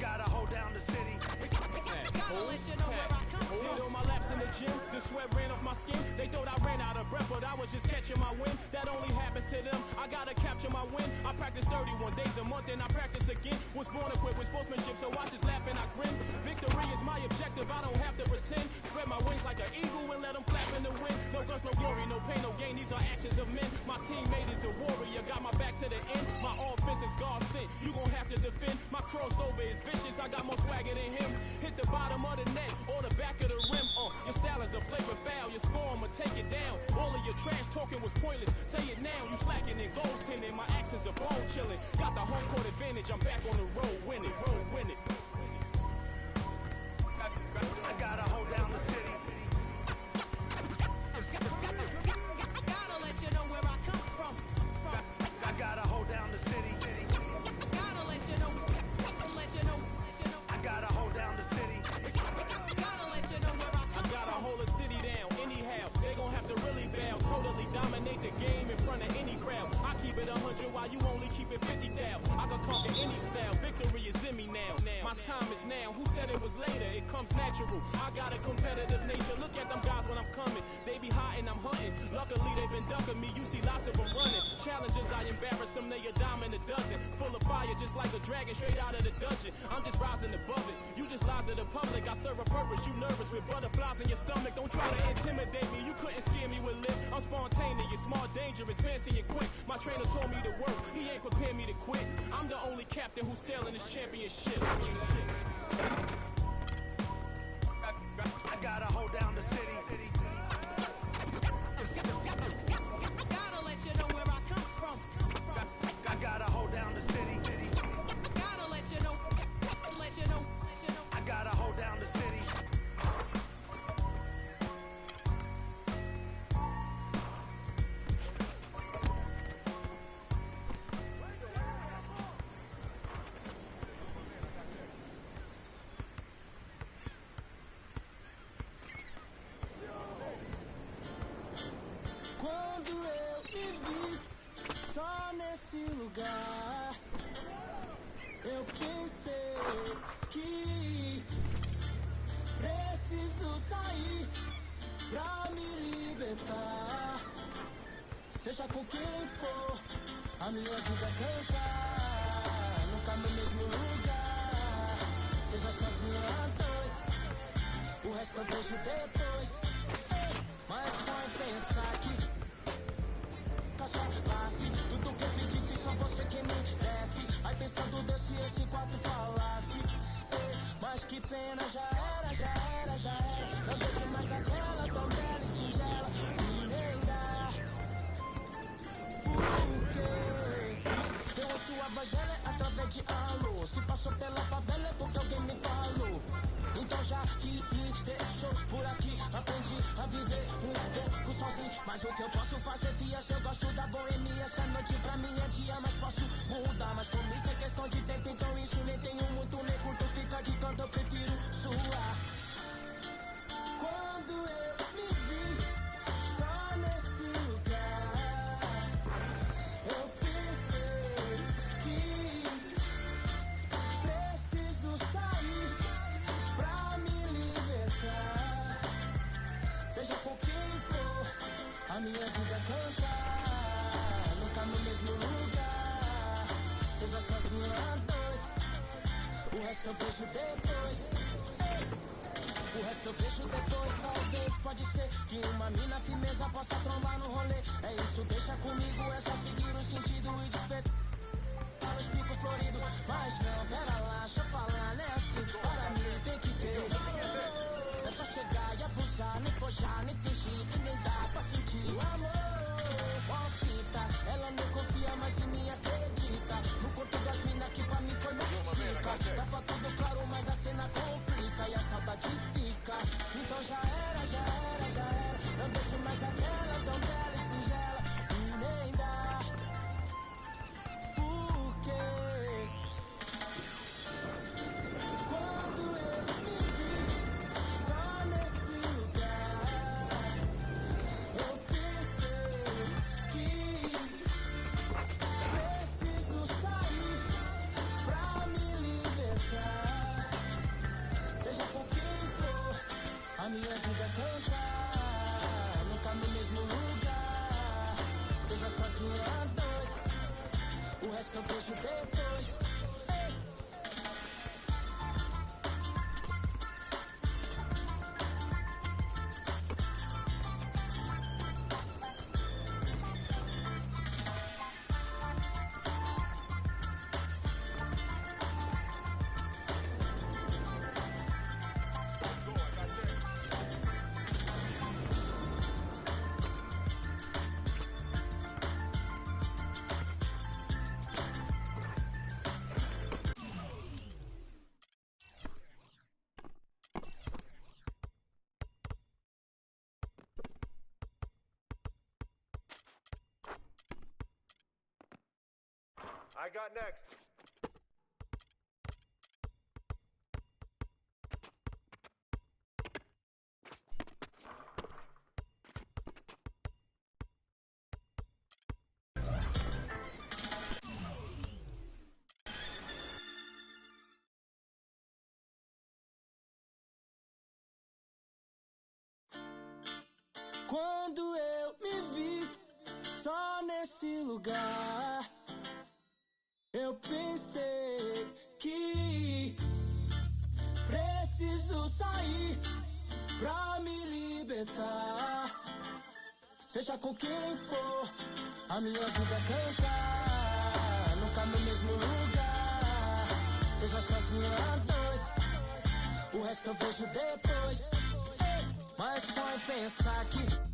gotta hold down the city. Gotta let you know where I come from. Did all my laps in the gym, the sweat ran off my skin. They thought I ran out of breath, but I was just catching my wind. That only happens to them. I gotta capture my win. I practice 31 days a month and I practice again. Was born equipped with sportsmanship, so I just laugh and I grin. Victory is my objective, I don't have to pretend. Spread my wings like an eagle and let them flap in the wind. No guns, no glory, no pain, no gain. These are actions of men. My teammate is a warrior, got my back to the end. My offense is God sent. You gon' have to defend. My crossover is vicious. I got more swagger than him. Hit the bottom of the net or the back of the rim. Your style is a flavor foul. Your score, I'ma take it down. All of your trash talking was pointless. Say it now. You slacking in goaltending. My actions are bone chilling. Got the home court advantage. I'm back on the road winning. Road winning. I gotta hold down the city. Gotta let you know where I come from. I gotta hold down the city. Gotta let you know. Let you know. I gotta hold down the city. Gotta let you know where I come from. I gotta hold a city down anyhow. They gon' have to really bow. Totally dominate the game in front of any crowd. I keep it 100 while you only keep it 50 down. I can conquer any style. Victory is in me now. My time is now. Who said it was later? It comes natural. I got a competitive nature. Look at them guys when I'm coming. They be hot and I'm hunting. Luckily they've been ducking me. You see lots of them running. Challenges I embarrass them. They a dime in a dozen. Full of fire just like a dragon straight out of the dungeon. I'm just rising above it. You just lied to the public. I serve a purpose. You nervous with butterflies in your stomach. Don't try to intimidate me. You couldn't scare me with lip. I'm spontaneous, smart, dangerous, fancy and quick. My trainer told me to work. He ain't prepared me to quit. I'm the only captain who's sailing this championship. I gotta hold down the city. Gotta let you know where I come from. I gotta hold down the city. Gotta let you know. Let you know. I gotta hold down the city. Quando eu me vi só nesse lugar, eu pensei que preciso sair pra me libertar. Seja com quem for, a minha vida é cantar. Nunca no mesmo lugar, seja sozinho a dois, o resto eu vejo depois. Mas só em pensar que só face, tudo que eu pedisse só você que merece. Aí pensando Deus se esse quarto falasse, mas que pena, já era, já era, já era. Não deixe mais aquela tão bela e singela e nem dá. Porque se ouço a voz dela é através de alô. Se passou pela favela é porque alguém me falou. Então já que me deixou por aqui, aprendi a viver um pouco sozinho. Mas o que eu posso fazer, fia, se eu gosto da boemia. Essa noite pra mim é dia, mas posso mudar. Mas como isso é questão de tempo, então isso nem tenho muito, nem curto. Fica de canto, eu prefiro suar. Quando eu me vi só nesse lugar, eu pensei que preciso sair pra me libertar. Seja com quem for, a minha vida é cantar. Nunca no mesmo lugar, seja sozinho a dois, o resto eu vejo depois. O resto eu vejo depois, talvez, pode ser que uma mina firmeza possa trombar no rolê. É isso, deixa comigo, é só seguir o sentido e despertar os picos floridos. Mas não, pera lá, deixa eu falar, né assim, para mim tem que ter. É só chegar e abusar, nem forjar, nem fingir, que nem dá pra sentir o amor. Ó fita, ela não confia, mas em mim acredita. No conto das minas que pra mim foi magnífica. Tava tudo claro, mas a cena complica e a saudade fica. Então já era, já era, já era. Não deixo mais aquela tão bela e singela e nem dá. Porque quando eu me vi só nesse lugar, eu pensei que preciso sair pra me libertar. sozinha a dois. O resto eu vejo depois. Ei. I got next. Quando eu me vi só nesse lugar, eu pensei que preciso sair pra me libertar. Seja com quem for, a minha vida é cantar, nunca no mesmo lugar. Seja sozinha a dois, o resto eu vejo depois. Mas só em pensar que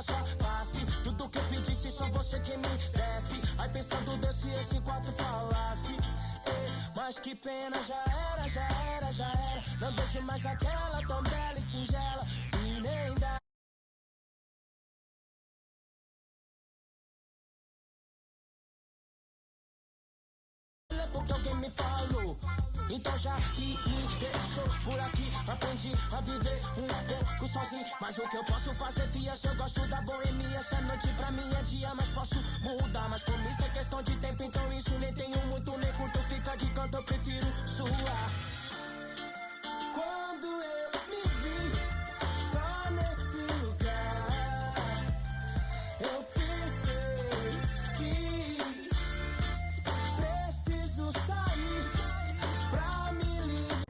só face, tudo que eu pedisse só você que me desse. Aí pensando Deus se esse quatro falasse. Mas que pena, já era, já era, já era. Não deixe mais aquela tão bela e singela. E nem dá. Porque alguém me falou. Então já que me deixou por aqui, aprendi a viver um pouco sozinho. Mas o que eu posso fazer, fia, se eu gosto da boemia. Essa noite pra mim é dia, mas posso mudar. Mas como isso é questão de tempo, então isso nem tenho muito, nem curto. Fica de canto, eu prefiro suar. Quando eu me vi só nesse lugar, eu pensei que preciso sair pra me livrar.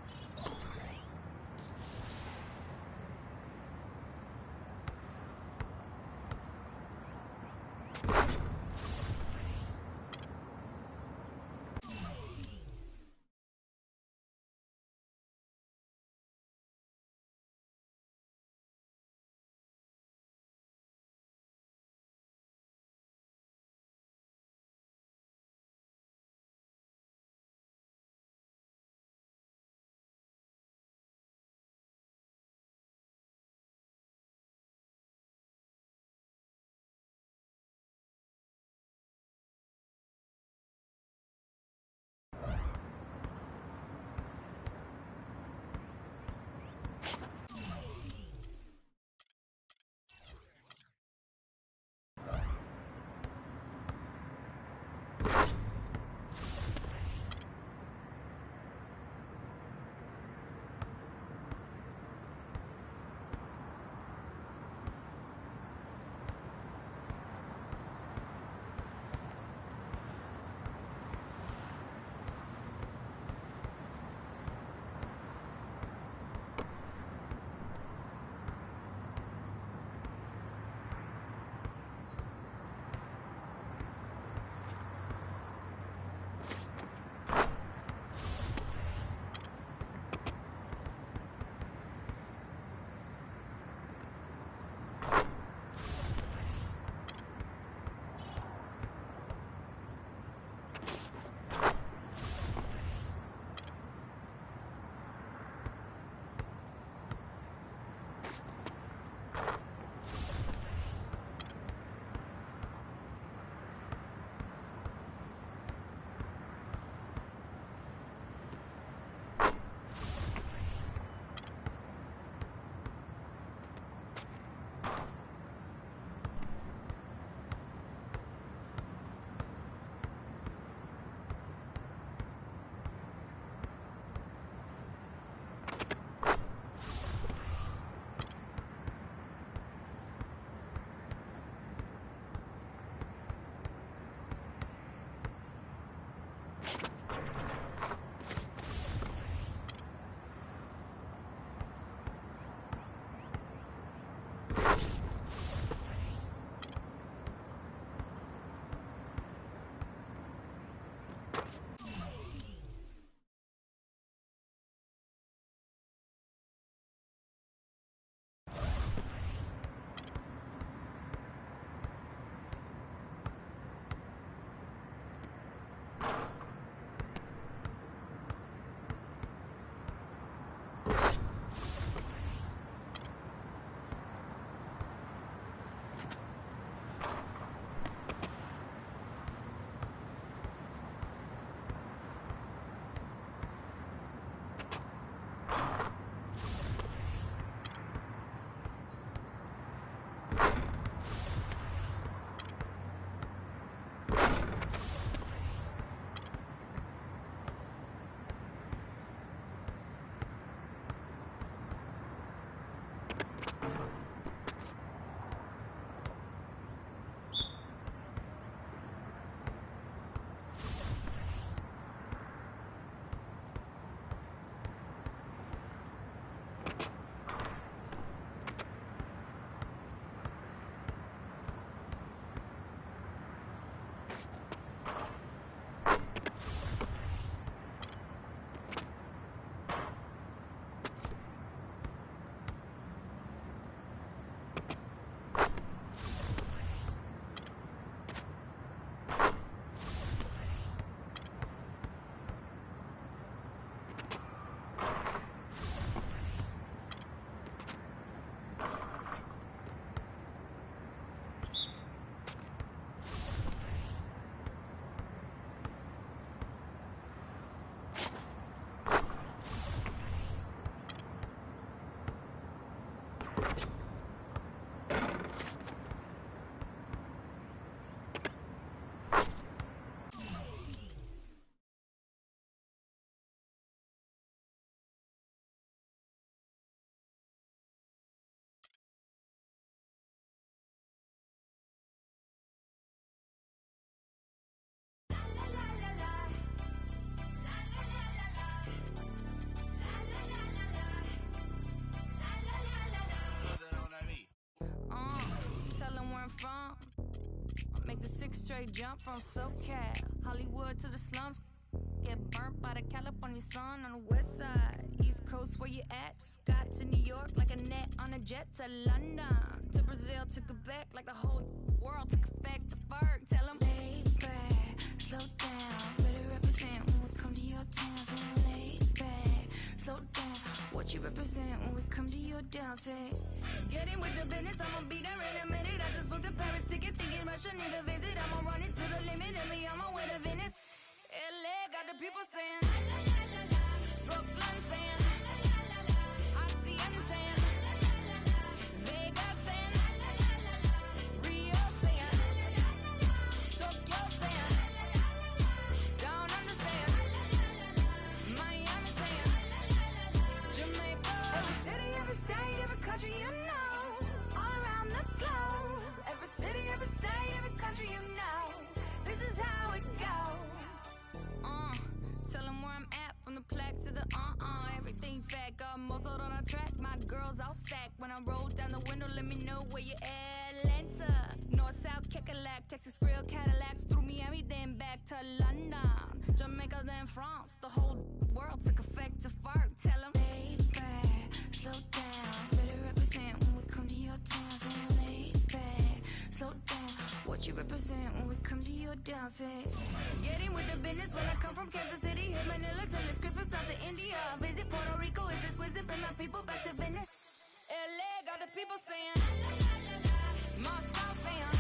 they jump from SoCal, Hollywood to the slums. Get burnt by the California sun on the west side. East Coast, where you at? Just got to New York like a net on a jet to London. To Brazil, to Quebec, like the whole world took effect to Ferg. Tell them, lay back, slow down. Better represent when we come to your town. So lay back, slow down. What you represent when we come to your town? Say, get in with the business, I'ma be there in a minute. I just booked a Paris ticket, thinking Russia need a visit. I'ma run it to the limit and be on my way to Venice. LA got the people saying, Brooklyn saying, Hacienda saying, Vegas saying, Rio saying, Tokyo saying, Down Under saying, Miami saying, Jamaica. Every city, every state, every country you know, all around the globe. Every city, every state, every country you know, this is how it goes. Tell them where I'm at, from the plaque to the everything fat, got muzzled on a track. My girls all stacked. When I roll down the window, let me know where you at. Atlanta, North, South, Kekalak, Texas Grill, Cadillacs, through Miami, then back to London, Jamaica, then France. The whole world took effect to fart. Tell them, lay back, slow down. Better represent when we come to your town. So lay back, slow down. What you represent when we come to your town? Say, get in with the business when I come from Kansas City. Hit Manila till it's Christmas, out to India. Visit Puerto Rico, is this wizard? Bring my people back to Venice. LA got the people saying, Moscow saying,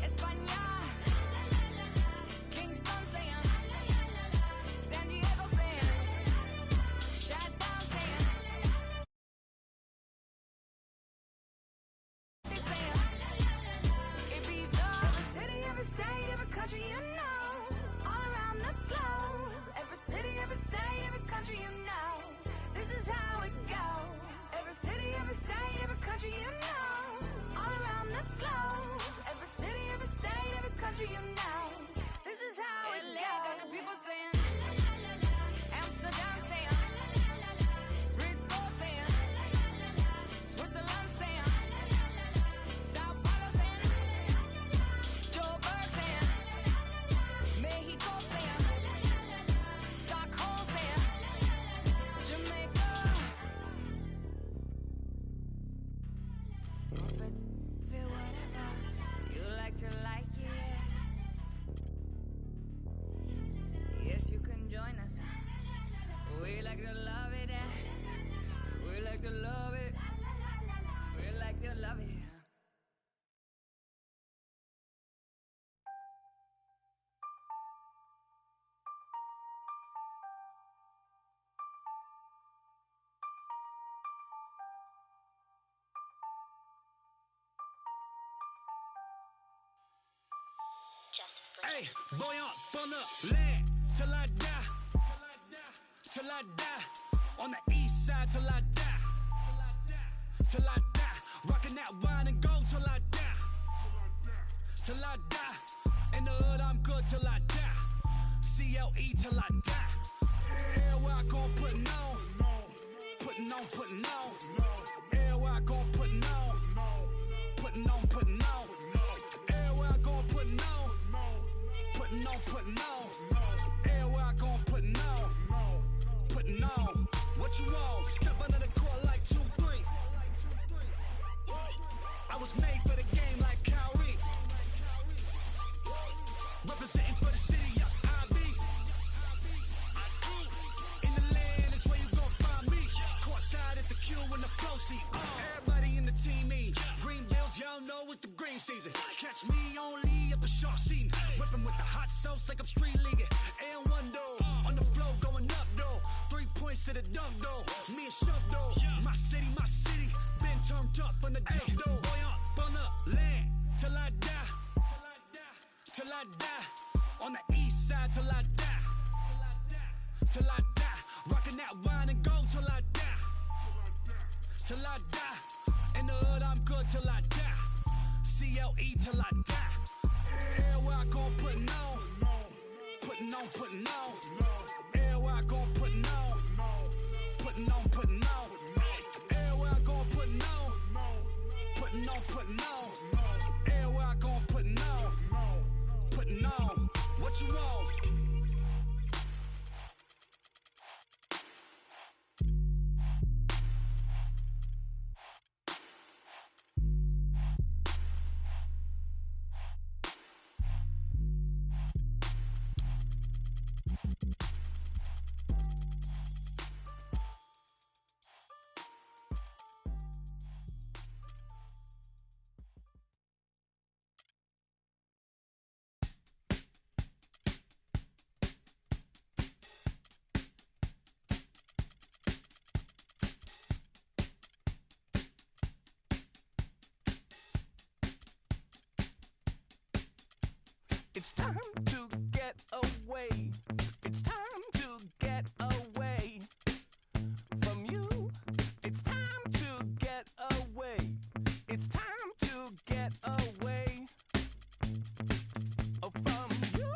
España, Kingston saying, San Diego saying, Shutdown saying, every city, every state, every country you know, all around the globe. Every city, every state, every country you know, this is how it goes. Every city, every state, every country you know, all around the globe. Every city, every state, every country you know, this is how it goes. Got the people saying, Amsterdam saying, Frisco saying, Switzerland saying, Sao Paulo saying, Joburg saying, Mexico saying, Stockholm saying, Jamaica. Prophet, feel whatever you like to like it. Yes, you can join us now. We like to love it. We like to love it. We like to love it. Hey, boy up on the land till I die. Till I die. On the east side till I die. Till I die. Rocking that wine and gold till I die. Till I die. In the hood I'm good till I die. CLE till I die. Everywhere I gon' puttin' on. Puttin' on, puttin' on. Everywhere I gon' puttin' on. Puttin' on, puttin' on. Everywhere I gon' puttin' on. Puttin' on, puttin' on. Everywhere I gon' puttin' on. Puttin' on. What you want? Step under the court like 2-3. I was made for the game like Kyrie. Representing for the city, yeah, I be. In the land is where you gon' find me. Courtside at the Q in the flow seat. Everybody in the team, me. Green bills, y'all know it's the green season. Catch me only up a short seat. Whipping with the hot sauce like I'm street leaguing. And one though, on the flow going up though. 3 points to the dunk though. Me and Shove though. My city, been turned up from the jump though. Boy up on the land till I die. Till I die. On the east side till I die. Till I die. Rocking that wine and gold till I die. Till I die. In the hood I'm good till I die. CLE till I die. Everywhere I gon' puttin' on. Puttin' on, puttin' on. Everywhere I gon' puttin' on. Puttin' on, puttin' on. Everywhere I gon' puttin' on. Puttin' on, puttin' on. Everywhere I gon' puttin' on. time to get away. It's time to get away from you. It's time to get away. It's time to get away from you.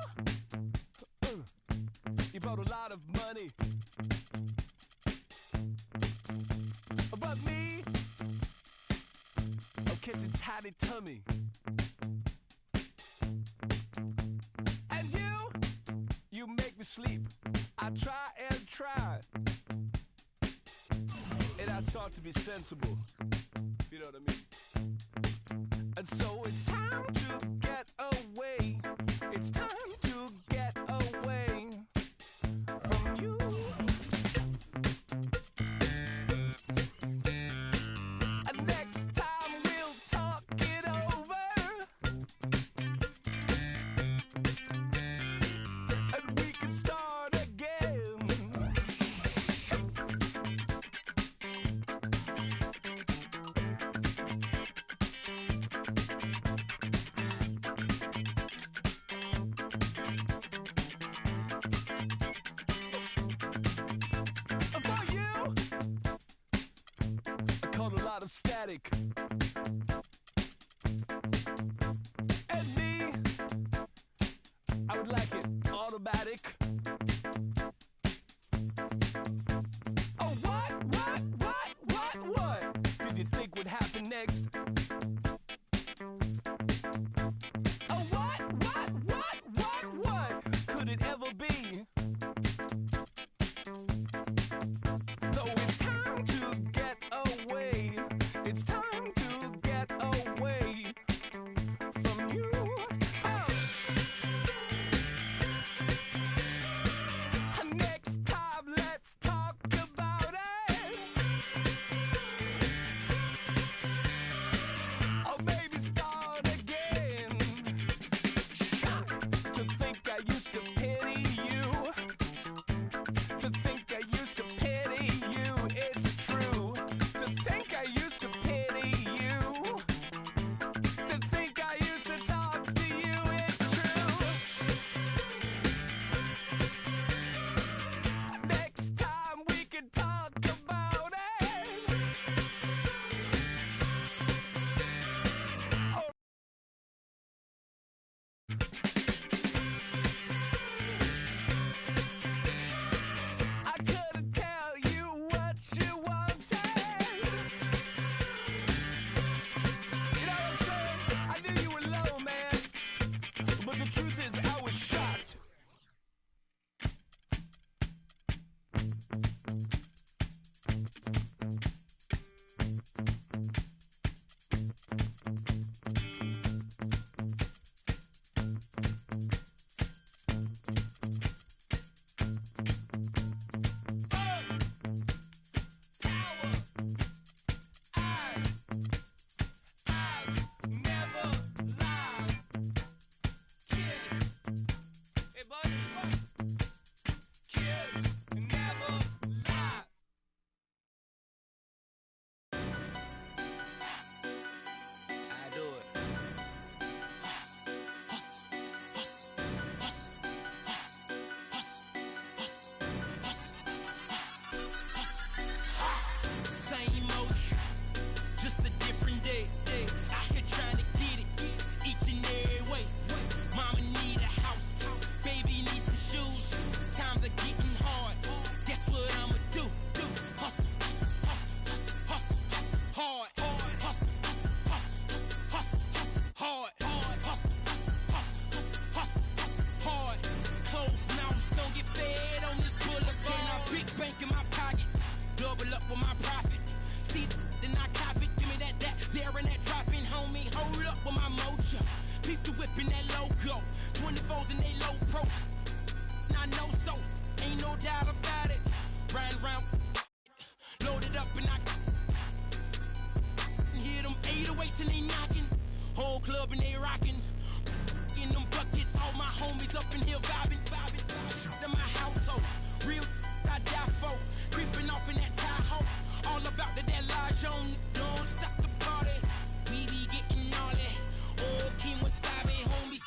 You brought a lot of money, but me, I'm catching tiny tummy. And you make me sleep. I try and try, and I start to be sensible. You know what I mean? And so it's time to get away. It's time to get away from you. And next time we'll talk it over, and we can start again. For you, I caught a lot of static. And me, I would like it automatic. Oh, what did you think would happen next? Oh, what could it ever be? So it's time to get away. It's time to get away from you. Next time, let's talk about it. Or maybe start again. To think I used to pity you. To think I used to pity you. It's true. To think I used to pity you. To think I used to talk to you. It's true. Next time we can talk about it. Oh. I couldn't tell you what you wanted. You know what I'm saying? I knew you were low, man. But the truth is, I was shocked. Never lie. Kids. Hey, bud. Kids never lie. I do it. Same motion, just a different day. Out here trying to get it, each and every way. Mama need a house, baby need some shoes. Times are getting hard, guess what I'ma do? Hustle, hustle, hard, hustle, hard, hard. Closed mouths don't get fed on this boulevard. I big bank in my pocket, double up with my profit. See, then I cop it, give me that, there and that dropping, homie. Hold up with my mojo. Peep the whip in that logo. 24s in they low pro. I know so, ain't no doubt about it. Riding around, loaded up and I hear them 808s and they knocking. Whole club and they rocking. In them buckets, all my homies up in here vibing. To my household, real I die for. Creeping off in that Tahoe. All about that large on. Don't stop the party. We be getting all that. Oh, King Wasabi, homie.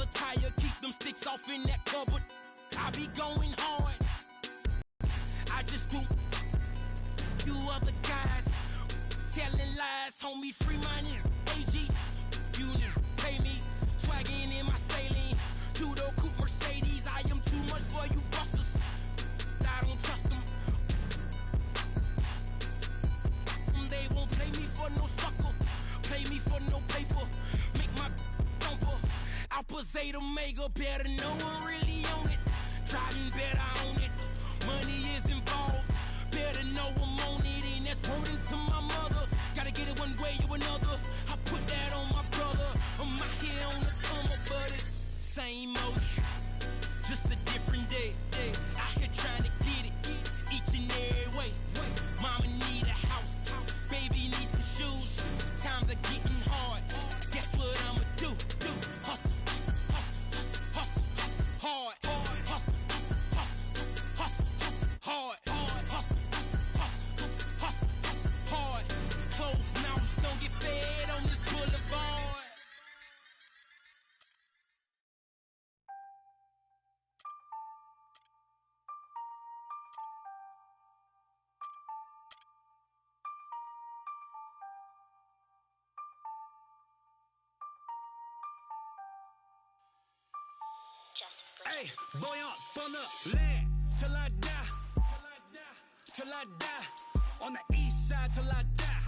attire, keep them sticks off in that cupboard. I be going hard. I just do you other guys telling lies, homie, free money. AG, you pay me, swagging in my saline, two-door coupe Mercedes. I am too much for you busters. I don't trust them. They won't play me for no sucker, play me for no paper. Make my thumper. Alpha Zeta Omega, better know I'm really on it. Driving better on it. Money is involved. Better know I'm on it, and that's wording to my mother. Gotta get it one way or another. I put that on my brother. I'm out here on the come up, but it's same old, just a different day. Out here trying to get it each and every way. Mama need a house, baby need some shoes. Times are getting hard. Guess what I'ma do? Hustle, hustle, hustle, hard. Hustle, hustle, hustle, hard. Hustle, hustle, hustle, hard. Closed mouths don't get fed on this boulevard. Hey, boy up on the land till I die, till I die, on the east side till I die,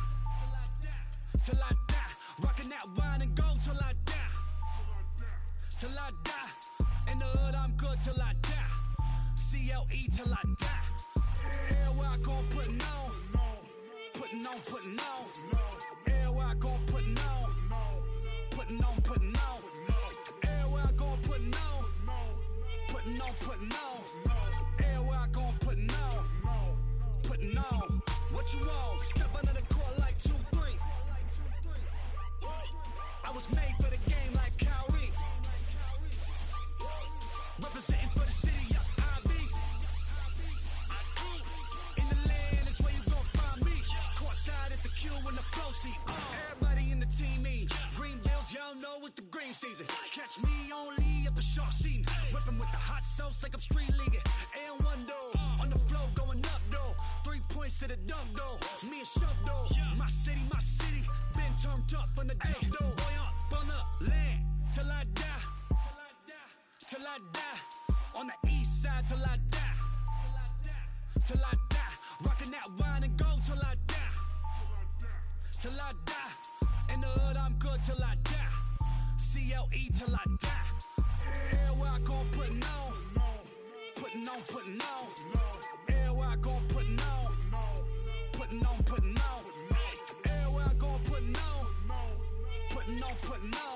till I die, rocking that wine and gold till I die, till I die, in the hood I'm good till I die, CLE till I die, everywhere I gon' puttin' on, puttin' on, puttin' on, everywhere I gon' puttin' on, puttin' on, puttin' on, everywhere I gon' puttin' on. Putting on, everywhere I gon' putting on, what you want? Step under the court like 2-3. I was made for the game like Kyrie. Representing for the city, yeah, I be. In the land is where you gon' find me. Courtside at the Q in the flow seat. Everybody in the team me. Green Bills, y'all know it's the green season. Catch me only at the shark scene. Whipping with the hot sauce like I'm street leaguing. And one though, on the flow going up though. 3 points to the dunk though. Me and Shove though. My city, been turned up on the jump though. Boy up on the land till I die, till I die. On the east side till I die, till I die. Rocking that wine and gold till I die, till I die. In the hood I'm good till I die, CLE till I die. Everywhere I gon' puttin' on, puttin' on, puttin' on. Everywhere I gon' puttin' on, puttin' on, puttin' on. Everywhere I gon' puttin' on, puttin' on, puttin' on.